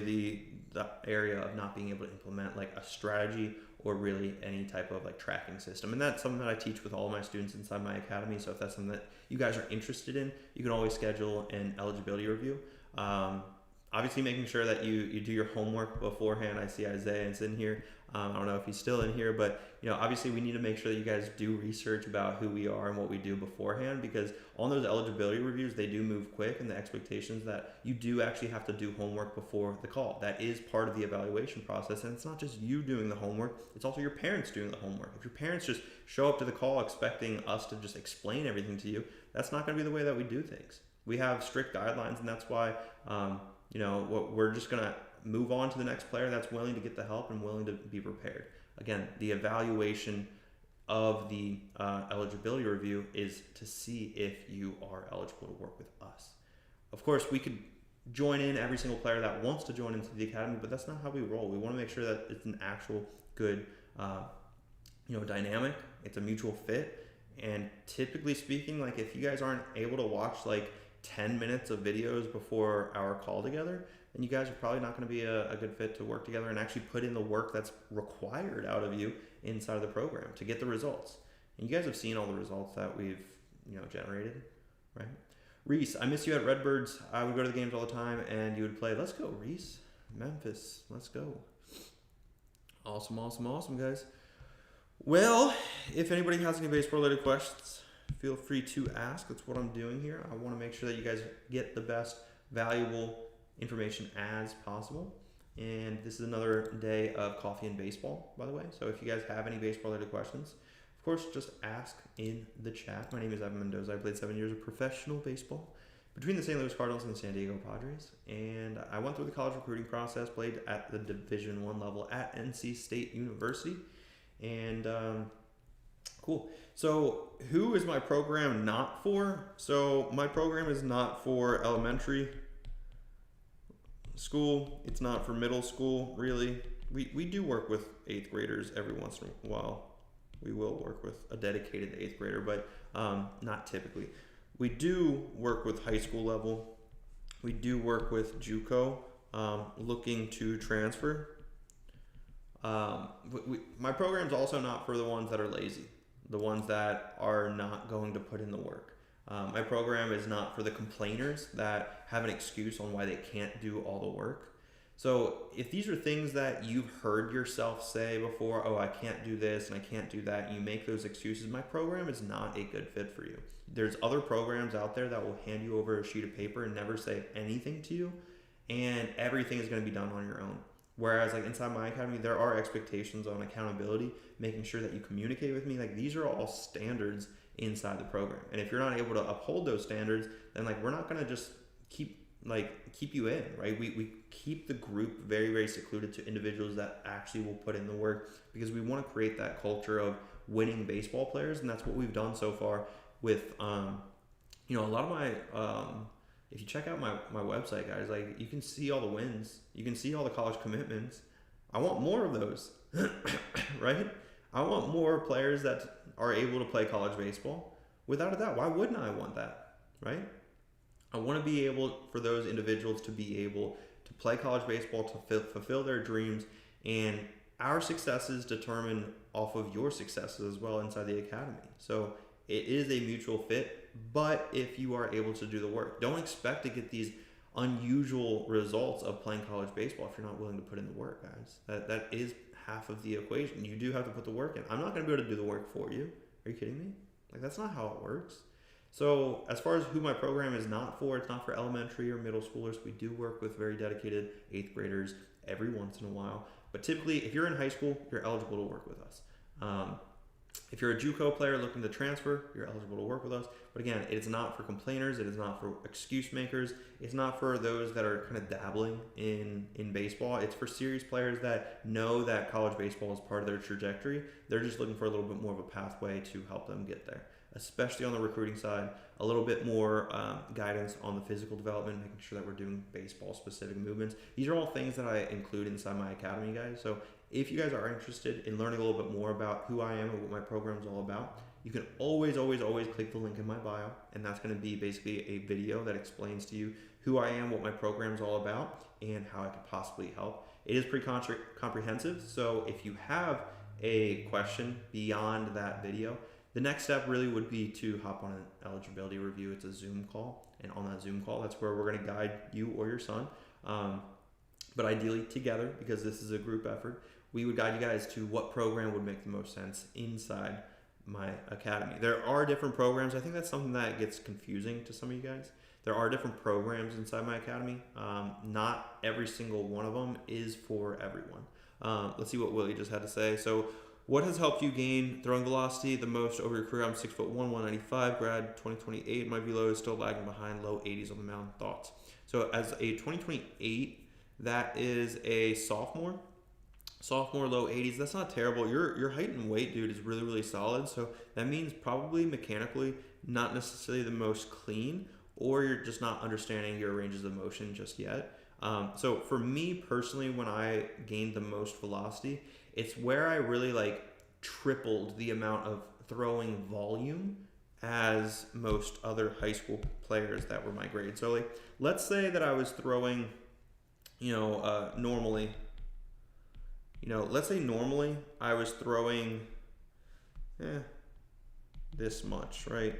the area of not being able to implement like a strategy or really any type of like tracking system. And that's something that I teach with all of my students inside my academy. So if that's something that you guys are interested in, you can always schedule an eligibility review. Obviously making sure that you do your homework beforehand. I see Isaiah is in here. I don't know if he's still in here, but obviously we need to make sure that you guys do research about who we are and what we do beforehand, because on those eligibility reviews, they do move quick, and the expectations that you do actually have to do homework before the call. That is part of the evaluation process, and it's not just you doing the homework, it's also your parents doing the homework. If your parents just show up to the call expecting us to just explain everything to you, that's not going to be the way that we do things. We have strict guidelines, and that's why we're just going to move on to the next player that's willing to get the help and willing to be prepared. Again, the evaluation of the eligibility review is to see if you are eligible to work with us. Of course, we could join in every single player that wants to join into the academy, but that's not how we roll. We want to make sure that it's an actual good dynamic. It's a mutual fit. And typically speaking, like if you guys aren't able to watch like 10 minutes of videos before our call together, then you guys are probably not going to be a good fit to work together and actually put in the work that's required out of you inside of the program to get the results. And you guys have seen all the results that we've generated, right? Reese, I miss you at Redbirds. I would go to the games all the time and you would play. Let's go, Reese. Memphis, let's go. Awesome, awesome, awesome, guys. Well, if anybody has any baseball-related questions, feel free to ask. That's what I'm doing here. I want to make sure that you guys get the best valuable information as possible. And this is another day of coffee and baseball, by the way. So if you guys have any baseball-related questions, of course, just ask in the chat. My name is Evan Mendoza. I played 7 years of professional baseball between the St. Louis Cardinals and the San Diego Padres. And I went through the college recruiting process, played at the Division I level at NC State University. And cool. So who is my program not for? So my program is not for elementary school. It's not for middle school, really. We do work with 8th graders every once in a while. We will work with a dedicated 8th grader, but not typically. We do work with high school level. We do work with JUCO looking to transfer. My program's also not for the ones that are lazy, the ones that are not going to put in the work. My program is not for the complainers that have an excuse on why they can't do all the work. So if these are things that you've heard yourself say before, oh, I can't do this and I can't do that, and you make those excuses, my program is not a good fit for you. There's other programs out there that will hand you over a sheet of paper and never say anything to you, and everything is going to be done on your own. Whereas like inside my academy, there are expectations on accountability, making sure that you communicate with me. Like these are all standards inside the program. And if you're not able to uphold those standards, then like we're not going to just keep you in, right? We keep the group very, very secluded to individuals that actually will put in the work, because we want to create that culture of winning baseball players. And that's what we've done so far with, a lot of my, if you check out my website, guys, like you can see all the wins, you can see all the college commitments. I want more of those, right? I want more players that are able to play college baseball. Without a doubt, why wouldn't I want that, right? I want to be able for those individuals to be able to play college baseball, to fulfill their dreams, and our successes determine off of your successes as well inside the academy. So it is a mutual fit, but if you are able to do the work, don't expect to get these unusual results of playing college baseball if you're not willing to put in the work, guys. That is half of the equation. You do have to put the work in. I'm not going to be able to do the work for you. Are you kidding me? Like that's not how it works. So as far as who my program is not for, it's not for elementary or middle schoolers. We do work with very dedicated 8th graders every once in a while. But typically, if you're in high school, you're eligible to work with us. If you're a JUCO player looking to transfer, you're eligible to work with us. But again, it is not for complainers. It is not for excuse makers. It's not for those that are kind of dabbling in baseball. It's for serious players that know that college baseball is part of their trajectory. They're just looking for a little bit more of a pathway to help them get there, especially on the recruiting side. A little bit more guidance on the physical development, making sure that we're doing baseball-specific movements. These are all things that I include inside my academy, guys. So if you guys are interested in learning a little bit more about who I am and what my program is all about, you can always click the link in my bio, and that's going to be basically a video that explains to you who I am, what my program is all about, and how I could possibly help. It is pretty comprehensive, so if you have a question beyond that video, the next step really would be to hop on an eligibility review. It's a Zoom call, and on that Zoom call, that's where we're going to guide you or your son, but ideally together, because this is a group effort. we would guide you guys to what program would make the most sense inside my academy. There are different programs. I think that's something that gets confusing to some of you guys. There are different programs inside my academy. Not every single one of them is for everyone. Let's see what Willie just had to say. So, what has helped you gain throwing velocity the most over your career? I'm 6'1", 195, grad 2028. My velo is still lagging behind, low 80s on the mound. Thoughts? So, as a 2028, that is a sophomore. Sophomore, low 80s. That's not terrible. Your height and weight, dude, is really, really solid. So that means probably mechanically not necessarily the most clean, or you're just not understanding your ranges of motion just yet. So for me personally, when I gained the most velocity, it's where I really like tripled the amount of throwing volume as most other high school players that were my grade. So like, let's say that I was throwing, normally, let's say normally I was throwing this much, right?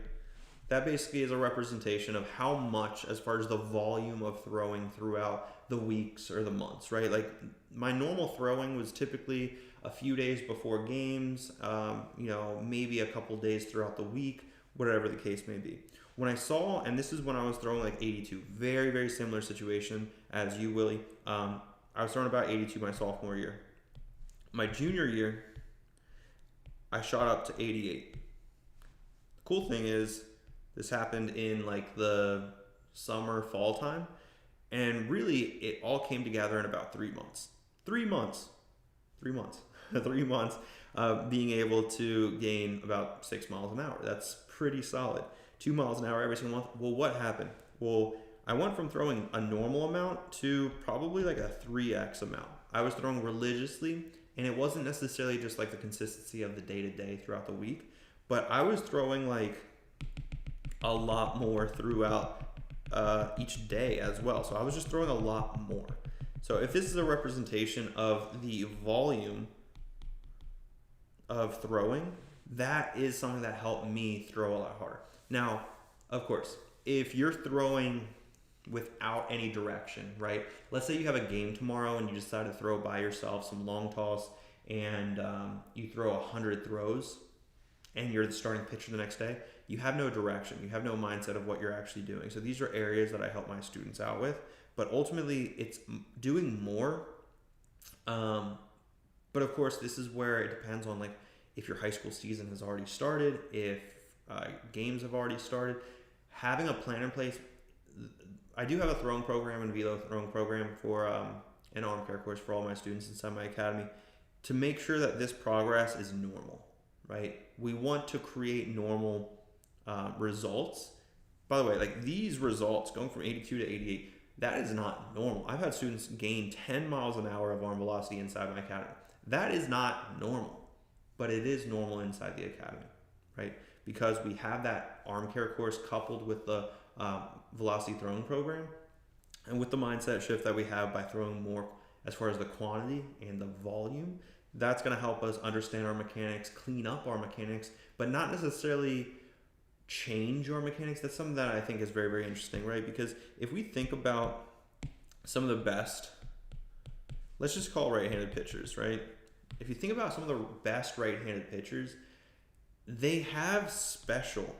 That basically is a representation of how much, as far as the volume of throwing throughout the weeks or the months, right? Like my normal throwing was typically a few days before games, maybe a couple days throughout the week, whatever the case may be. When I saw, and this is when I was throwing like 82, very, very similar situation as you, Willie. I was throwing about 82 my sophomore year. My junior year, I shot up to 88. The cool thing is, this happened in like the summer, fall time. And really, it all came together in about 3 months. 3 months. 3 months. 3 months being able to gain about 6 miles an hour. That's pretty solid. 2 miles an hour every single month. Well, what happened? Well, I went from throwing a normal amount to probably like a 3x amount. I was throwing religiously, and it wasn't necessarily just like the consistency of the day-to-day throughout the week, but I was throwing like a lot more throughout each day as well. So I was just throwing a lot more. So if this is a representation of the volume of throwing, that is something that helped me throw a lot harder. Now, of course, if you're throwing without any direction, right? Let's say you have a game tomorrow and you decide to throw by yourself some long toss, and you throw 100 throws and you're the starting pitcher the next day. You have no direction. You have no mindset of what you're actually doing. So these are areas that I help my students out with. But ultimately, it's doing more. But of course, this is where it depends on like if your high school season has already started, if games have already started. Having a plan in place. I do have a throwing program and velo throwing program for an arm care course for all my students inside my academy to make sure that this progress is normal, right? We want to create normal results. By the way, like these results going from 82 to 88, that is not normal. I've had students gain 10 miles an hour of arm velocity inside my academy. That is not normal, but it is normal inside the academy, right? Because we have that arm care course coupled with the velocity throwing program, and with the mindset shift that we have by throwing more as far as the quantity and the volume, that's going to help us understand our mechanics, clean up our mechanics, but not necessarily change our mechanics. That's something that I think is very, very interesting, right? Because if we think about some of the best, let's just call right-handed pitchers, right? If you think about some of the best right-handed pitchers, they have special,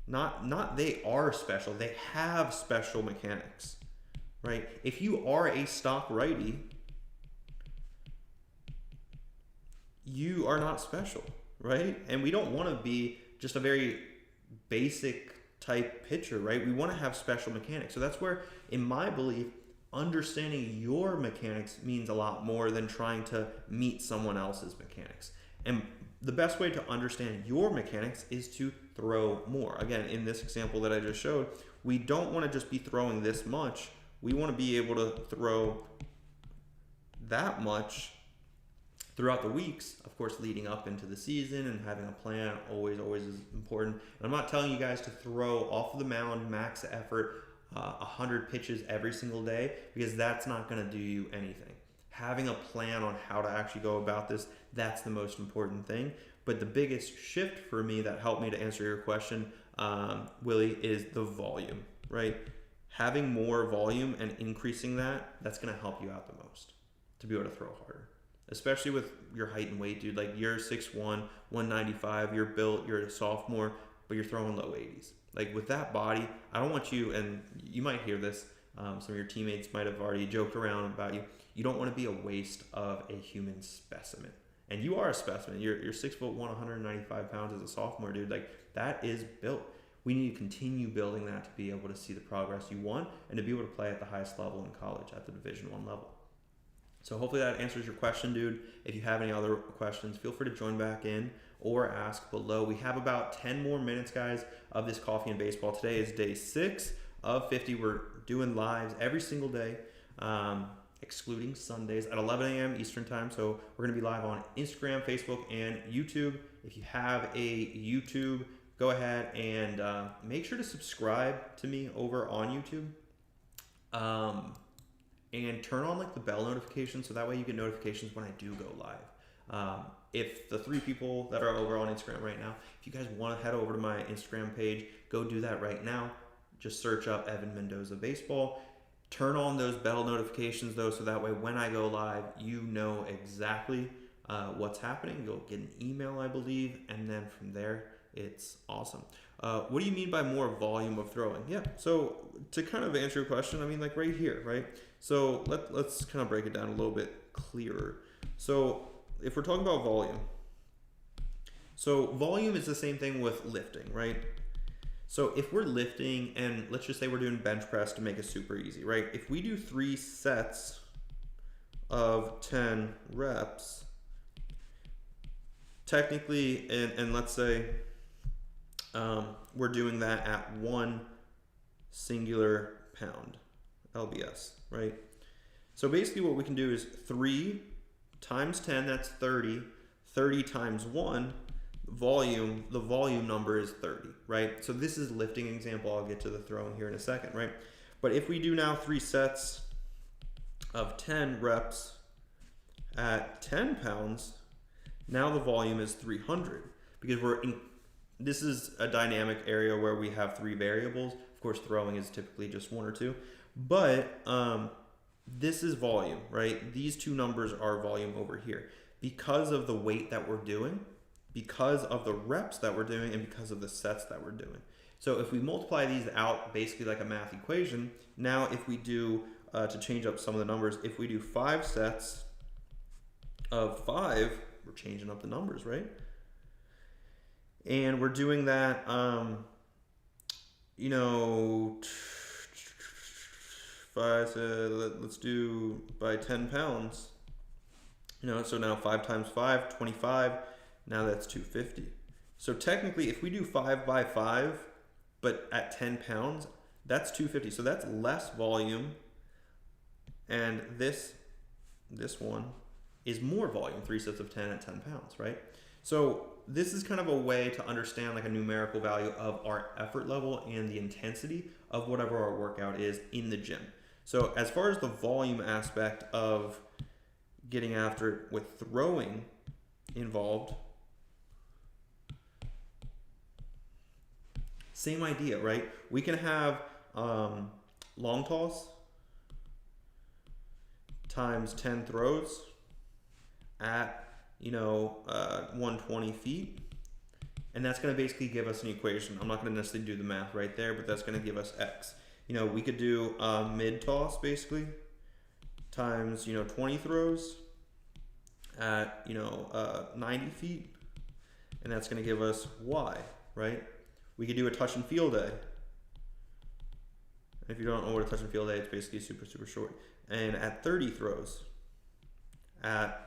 not they are special, they have special mechanics, right? If you are a stock righty, you are not special, right? And we don't want to be just a very basic type pitcher, right? We want to have special mechanics. So that's where, in my belief, understanding your mechanics means a lot more than trying to meet someone else's mechanics. And the best way to understand your mechanics is to throw more. Again, in this example that I just showed, we don't want to just be throwing this much. We want to be able to throw that much throughout the weeks, of course, leading up into the season, and having a plan always is important. And I'm not telling you guys to throw off of the mound, max effort, 100 pitches every single day, because that's not going to do you anything. Having a plan on how to actually go about this, that's the most important thing. But the biggest shift for me that helped me to answer your question, Willie, is the volume, right? Having more volume and increasing that, that's going to help you out the most to be able to throw harder, especially with your height and weight, dude. Like you're 6'1", 195, you're built, you're a sophomore, but you're throwing low 80s. Like with that body, I don't want you, and you might hear this, some of your teammates might have already joked around about you. You don't want to be a waste of a human specimen. And you are a specimen. You're 6'1", 195 pounds as a sophomore, dude. Like that is built. We need to continue building that to be able to see the progress you want and to be able to play at the highest level in college, at the Division I level. So hopefully that answers your question, dude. If you have any other questions, feel free to join back in or ask below. We have about 10 more minutes, guys, of this Coffee and Baseball. Today is day 6 of 50. We're doing lives every single day, excluding Sundays at 11 a.m. Eastern time. So we're going to be live on Instagram, Facebook, and YouTube. If you have a YouTube, go ahead and make sure to subscribe to me over on YouTube. And turn on like the bell notification so that way you get notifications when I do go live. If the 3 people that are over on Instagram right now, if you guys want to head over to my Instagram page, go do that right now. Just search up Evan Mendoza Baseball. Turn on those bell notifications though, so that way when I go live, you know exactly what's happening. You'll get an email, I believe, and then from there, it's awesome. What do you mean by more volume of throwing? Yeah, so to kind of answer your question, I mean like right here, right? So let's kind of break it down a little bit clearer. So if we're talking about volume, so volume is the same thing with lifting, right? So if we're lifting and let's just say we're doing bench press to make it super easy, right? If we do 3 sets of 10 reps, technically, and let's say we're doing that at 1 singular pound, LBS, right? So basically what we can do is 3 times 10, that's 30. 30 times 1, volume, the volume number is 30, right? So this is a lifting example. I'll get to the throwing here in a second, right? But if we do now 3 sets of 10 reps at 10 pounds, now the volume is 300 because this is a dynamic area where we have 3 variables. Of course, throwing is typically just 1 or 2, but this is volume, right? These 2 numbers are volume over here because of the weight that we're doing, because of the reps that we're doing, and because of the sets that we're doing. So if we multiply these out basically like a math equation, now if we do, to change up some of the numbers, if we do 5 sets of 5, we're changing up the numbers, right? And we're doing that, you know, 5, let's do by 10 pounds, you know, so now 5 times 5, 25, now that's 250. So technically, if we do 5 by 5, but at 10 pounds, that's 250. So that's less volume, and this one is more volume, 3 sets of 10 at 10 pounds, right? So this is kind of a way to understand like a numerical value of our effort level and the intensity of whatever our workout is in the gym. So as far as the volume aspect of getting after it with throwing involved, same idea, right? We can have long toss times 10 throws at 120 feet, and that's going to basically give us an equation. I'm not going to necessarily do the math right there, but that's going to give us X. We could do mid toss basically times 20 throws at 90 feet, and that's going to give us Y, right? We could do a touch and field day. If you don't know what a touch and field day, it's basically super short, and at 30 throws at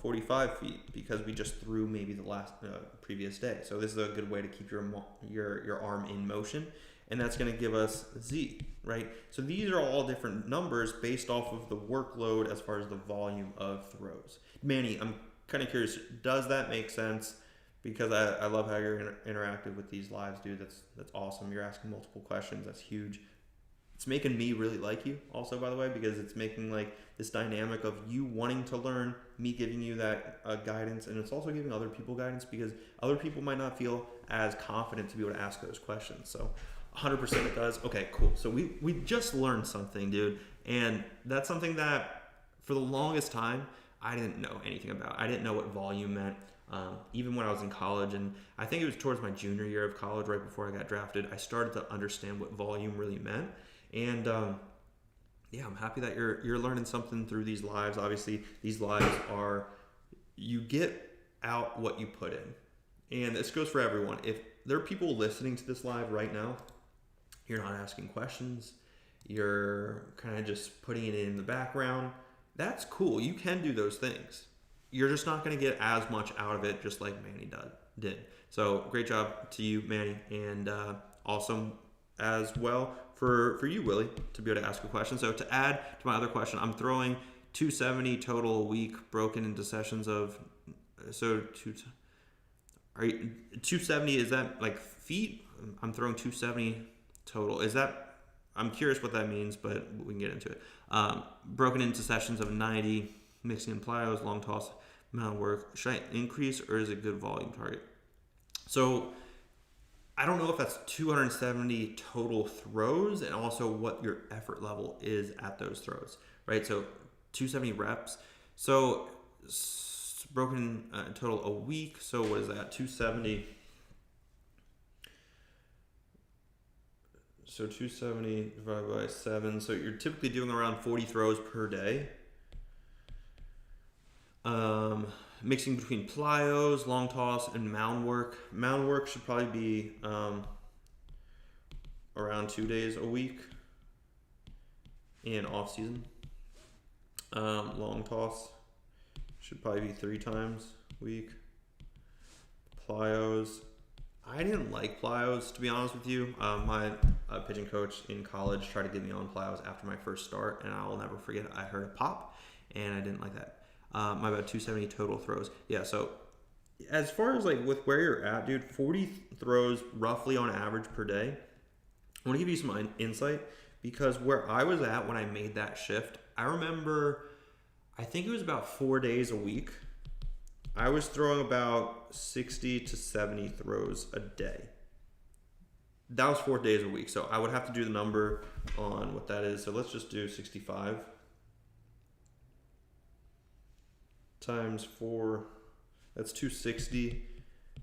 45 feet, because we just threw maybe the last previous day. So this is a good way to keep your arm in motion, and that's going to give us Z, right? So these are all different numbers based off of the workload as far as the volume of throws. Manny, I'm kind of curious, does that make sense? Because I love how you're interactive with these lives, dude. That's awesome. You're asking multiple questions. That's huge. It's making me really like you also, by the way, because it's making like this dynamic of you wanting to learn, me giving you that guidance, and it's also giving other people guidance because other people might not feel as confident to be able to ask those questions. So 100% it does. Okay, cool. So we just learned something, dude. And that's something that for the longest time, I didn't know anything about it. I didn't know what volume meant. Even when I was in college, and I think it was towards my junior year of college, right before I got drafted, I started to understand what volume really meant. And yeah, I'm happy that you're learning something through these lives. Obviously, these lives are, you get out what you put in. And this goes for everyone. If there are people listening to this live right now, you're not asking questions, you're kind of just putting it in the background, that's cool. You can do those things. You're just not going to get as much out of it, just like Manny did. So great job to you, Manny, and awesome as well for you, Willie, to be able to ask a question. So to add to my other question, I'm throwing 270 total a week, broken into sessions of, so 270, is that like feet? I'm throwing 270 total. Is that, I'm curious what that means, but we can get into it. Broken into sessions of 90, mixing in plyos, long toss, mound work. Should I increase, or is it good volume target? So I don't know if that's 270 total throws, and also what your effort level is at those throws, right? So 270 reps. So broken total a week. So what is that? 270. So 270 divided by 7. So you're typically doing around 40 throws per day. Mixing between plyos, long toss, and mound work. Mound work should probably be around 2 days a week in off season. Long toss should probably be 3 times a week. Plyos, I didn't like plyos, to be honest with you. My pitching coach in college tried to get me on plyos after my first start, and I'll never forget it. I heard a pop, and I didn't like that. My about 270 total throws. Yeah, so as far as like with where you're at, dude, 40 throws roughly on average per day. I want to give you some insight, because where I was at when I made that shift, I remember, I think it was about 4 days a week. I was throwing about 60 to 70 throws a day. That was 4 days a week. So I would have to do the number on what that is. So let's just do 65 times 4. That's 260.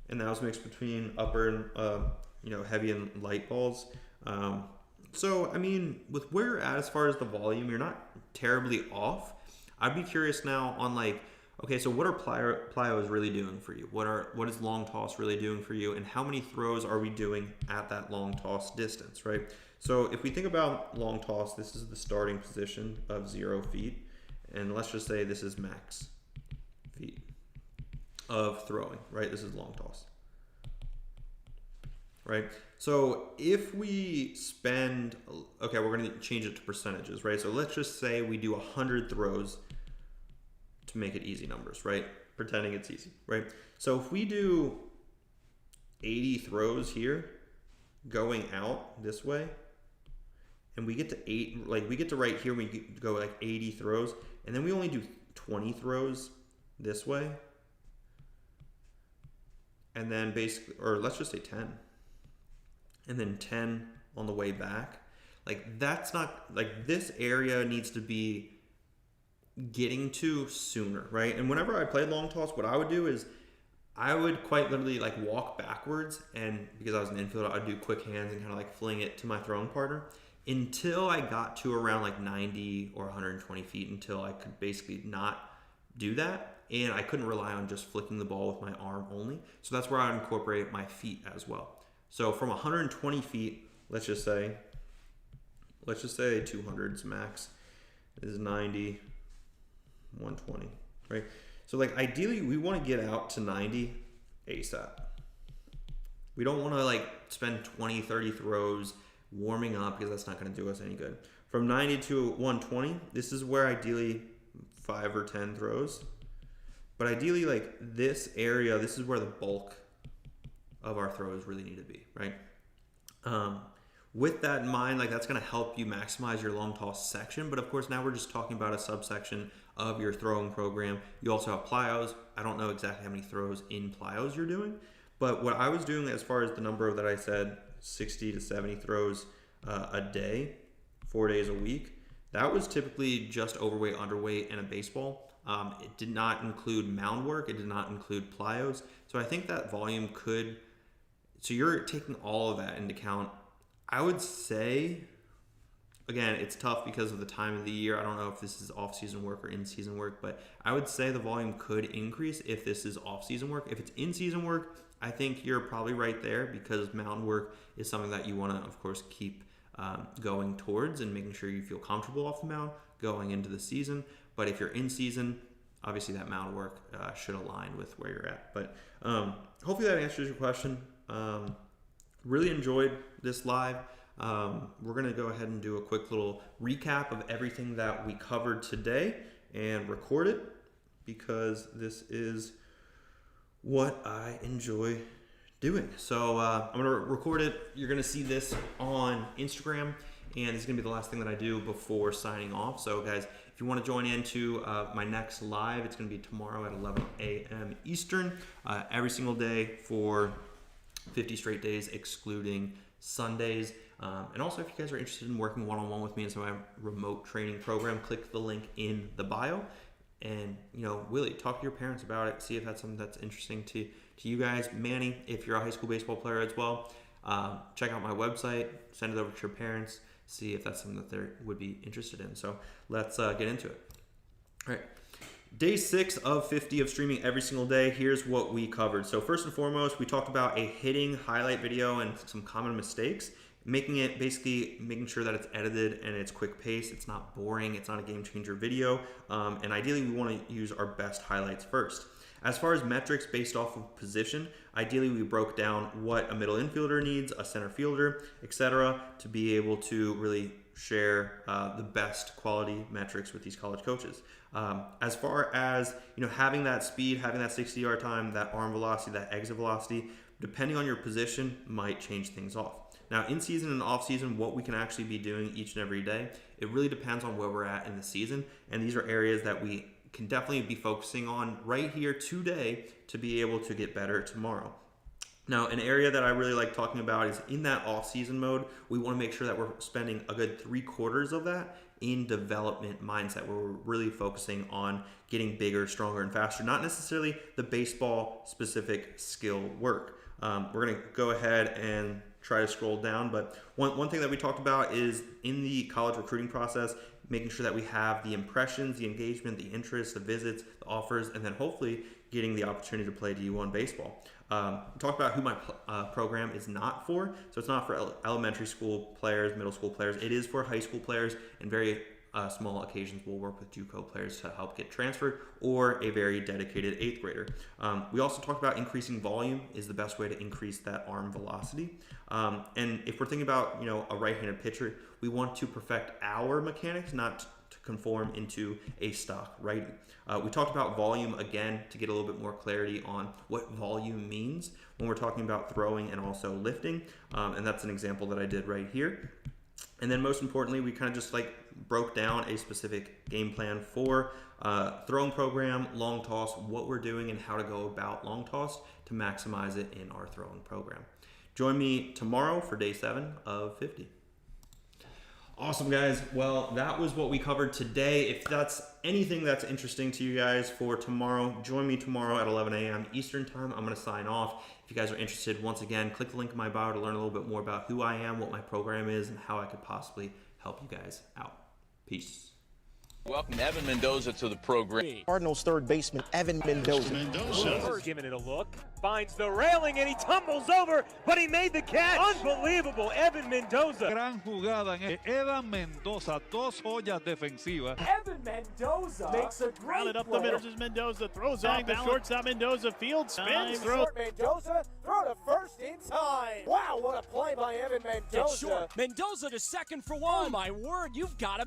And that was mixed between upper and, heavy and light balls. So, I mean, with where you're at as far as the volume, you're not terribly off. I'd be curious now on like, okay, so what are plyos really doing for you? What is long toss really doing for you? And how many throws are we doing at that long toss distance, right? So if we think about long toss, this is the starting position of 0 feet. And let's just say this is max feet of throwing, right? This is long toss, right? So if we spend, okay, we're going to change it to percentages, right? So let's just say we do 100 throws to make it easy numbers, right? Pretending it's easy, right? So if we do 80 throws here going out this way, and we get to we get to right here, we go like 80 throws, and then we only do 20 throws this way, and then basically, or let's just say 10, and then 10 on the way back. Like that's not, like this area needs to be getting to sooner, right? And whenever I played long toss, what I would do is I would quite literally like walk backwards, and because I was an infielder, I'd do quick hands and kind of like fling it to my throwing partner until I got to around like 90 or 120 feet, until I could basically not do that. And I couldn't rely on just flicking the ball with my arm only. So that's where I incorporate my feet as well. So from 120 feet, let's just say 200's max is 90, 120, right? So like ideally we want to get out to 90 ASAP. We don't want to like spend 20, 30 throws warming up, because that's not going to do us any good. From 90 to 120, this is where ideally 5 or 10 throws. But ideally like this area, this is where the bulk of our throws really need to be, right? With that in mind, like that's going to help you maximize your long toss section. But of course, now we're just talking about a subsection of your throwing program. You also have plyos. I don't know exactly how many throws in plyos you're doing, but what I was doing as far as the number that I said, 60 to 70 throws a day, 4 days a week. that was typically just overweight, underweight, and a baseball. It did not include mound work. It did not include plyos. So I think that volume could, so you're taking all of that into account. I would say, again, it's tough because of the time of the year. I don't know if this is off-season work or in-season work, but I would say the volume could increase if this is off-season work. If it's in-season work, I think you're probably right there because mound work is something that you want to, of course, keep going towards and making sure you feel comfortable off the mound going into the season. But if you're in season, obviously that mound work should align with where you're at. But hopefully that answers your question. Really enjoyed this live. We're going to go ahead and do a quick little recap of everything that we covered today and record it because this is what I enjoy doing. So I'm going to record it. You're going to see this on Instagram, and this is going to be the last thing that I do before signing off. So guys, if you want to join into my next live, it's going to be tomorrow at 11 a.m. Eastern, every single day for 50 straight days, excluding Sundays. And also, if you guys are interested in working one-on-one with me in some of my remote training program, click the link in the bio and, really talk to your parents about it. See if that's something that's interesting to you guys. Manny, if you're a high school baseball player as well, check out my website, send it over to your parents, see if that's something that they would be interested in. So let's get into it. All right. Day 6 of 50 of streaming every single day. Here's what we covered. So first and foremost, we talked about a hitting highlight video and some common mistakes, making sure that it's edited and it's quick pace. It's not boring. It's not a game changer video. And ideally we want to use our best highlights first. As far as metrics based off of position, ideally we broke down what a middle infielder needs, a center fielder, etc., to be able to really share the best quality metrics with these college coaches. As far as having that speed, having that 60-yard time, that arm velocity, that exit velocity, depending on your position, might change things off. Now, in season and off season, what we can actually be doing each and every day, it really depends on where we're at in the season, and these are areas that we can definitely be focusing on right here today to be able to get better tomorrow. Now, an area that I really like talking about is in that off-season mode, we want to make sure that we're spending a good 3/4 of that in development mindset, where we're really focusing on getting bigger, stronger, and faster, not necessarily the baseball-specific skill work. We're going to go ahead and try to scroll down, but one thing that we talked about is in the college recruiting process, making sure that we have the impressions, the engagement, the interest, the visits, the offers, and then hopefully getting the opportunity to play D1 baseball. We talked about who my program is not for. So it's not for elementary school players, middle school players. It is for high school players, and very small occasions we'll work with JUCO players to help get transferred, or a very dedicated 8th grader. We also talked about increasing volume is the best way to increase that arm velocity. And if we're thinking about a right-handed pitcher, we want to perfect our mechanics, not to conform into a stock righty. We talked about volume again to get a little bit more clarity on what volume means when we're talking about throwing and also lifting. And that's an example that I did right here. And then most importantly, we kind of just broke down a specific game plan for throwing program, long toss, what we're doing and how to go about long toss to maximize it in our throwing program. Join me tomorrow for day 7 of 50. Awesome, guys. Well, that was what we covered today. If that's anything that's interesting to you guys for tomorrow, join me tomorrow at 11 a.m. Eastern time. I'm going to sign off. If you guys are interested, once again, click the link in my bio to learn a little bit more about who I am, what my program is, and how I could possibly help you guys out. Peace. Welcome Evan Mendoza to the program. Cardinals third baseman Evan Mendoza. Giving it a look, finds the railing and he tumbles over, but he made the catch. Unbelievable, Evan Mendoza. Gran jugada en Evan Mendoza, 2 joyas defensivas. Evan Mendoza makes a great Grounded up the middle. Mendoza throws off the shortstop. Mendoza field spins. Mendoza throw to first in time. Wow, what a play by Evan Mendoza. Mendoza to second for one. Oh my word, you've got to be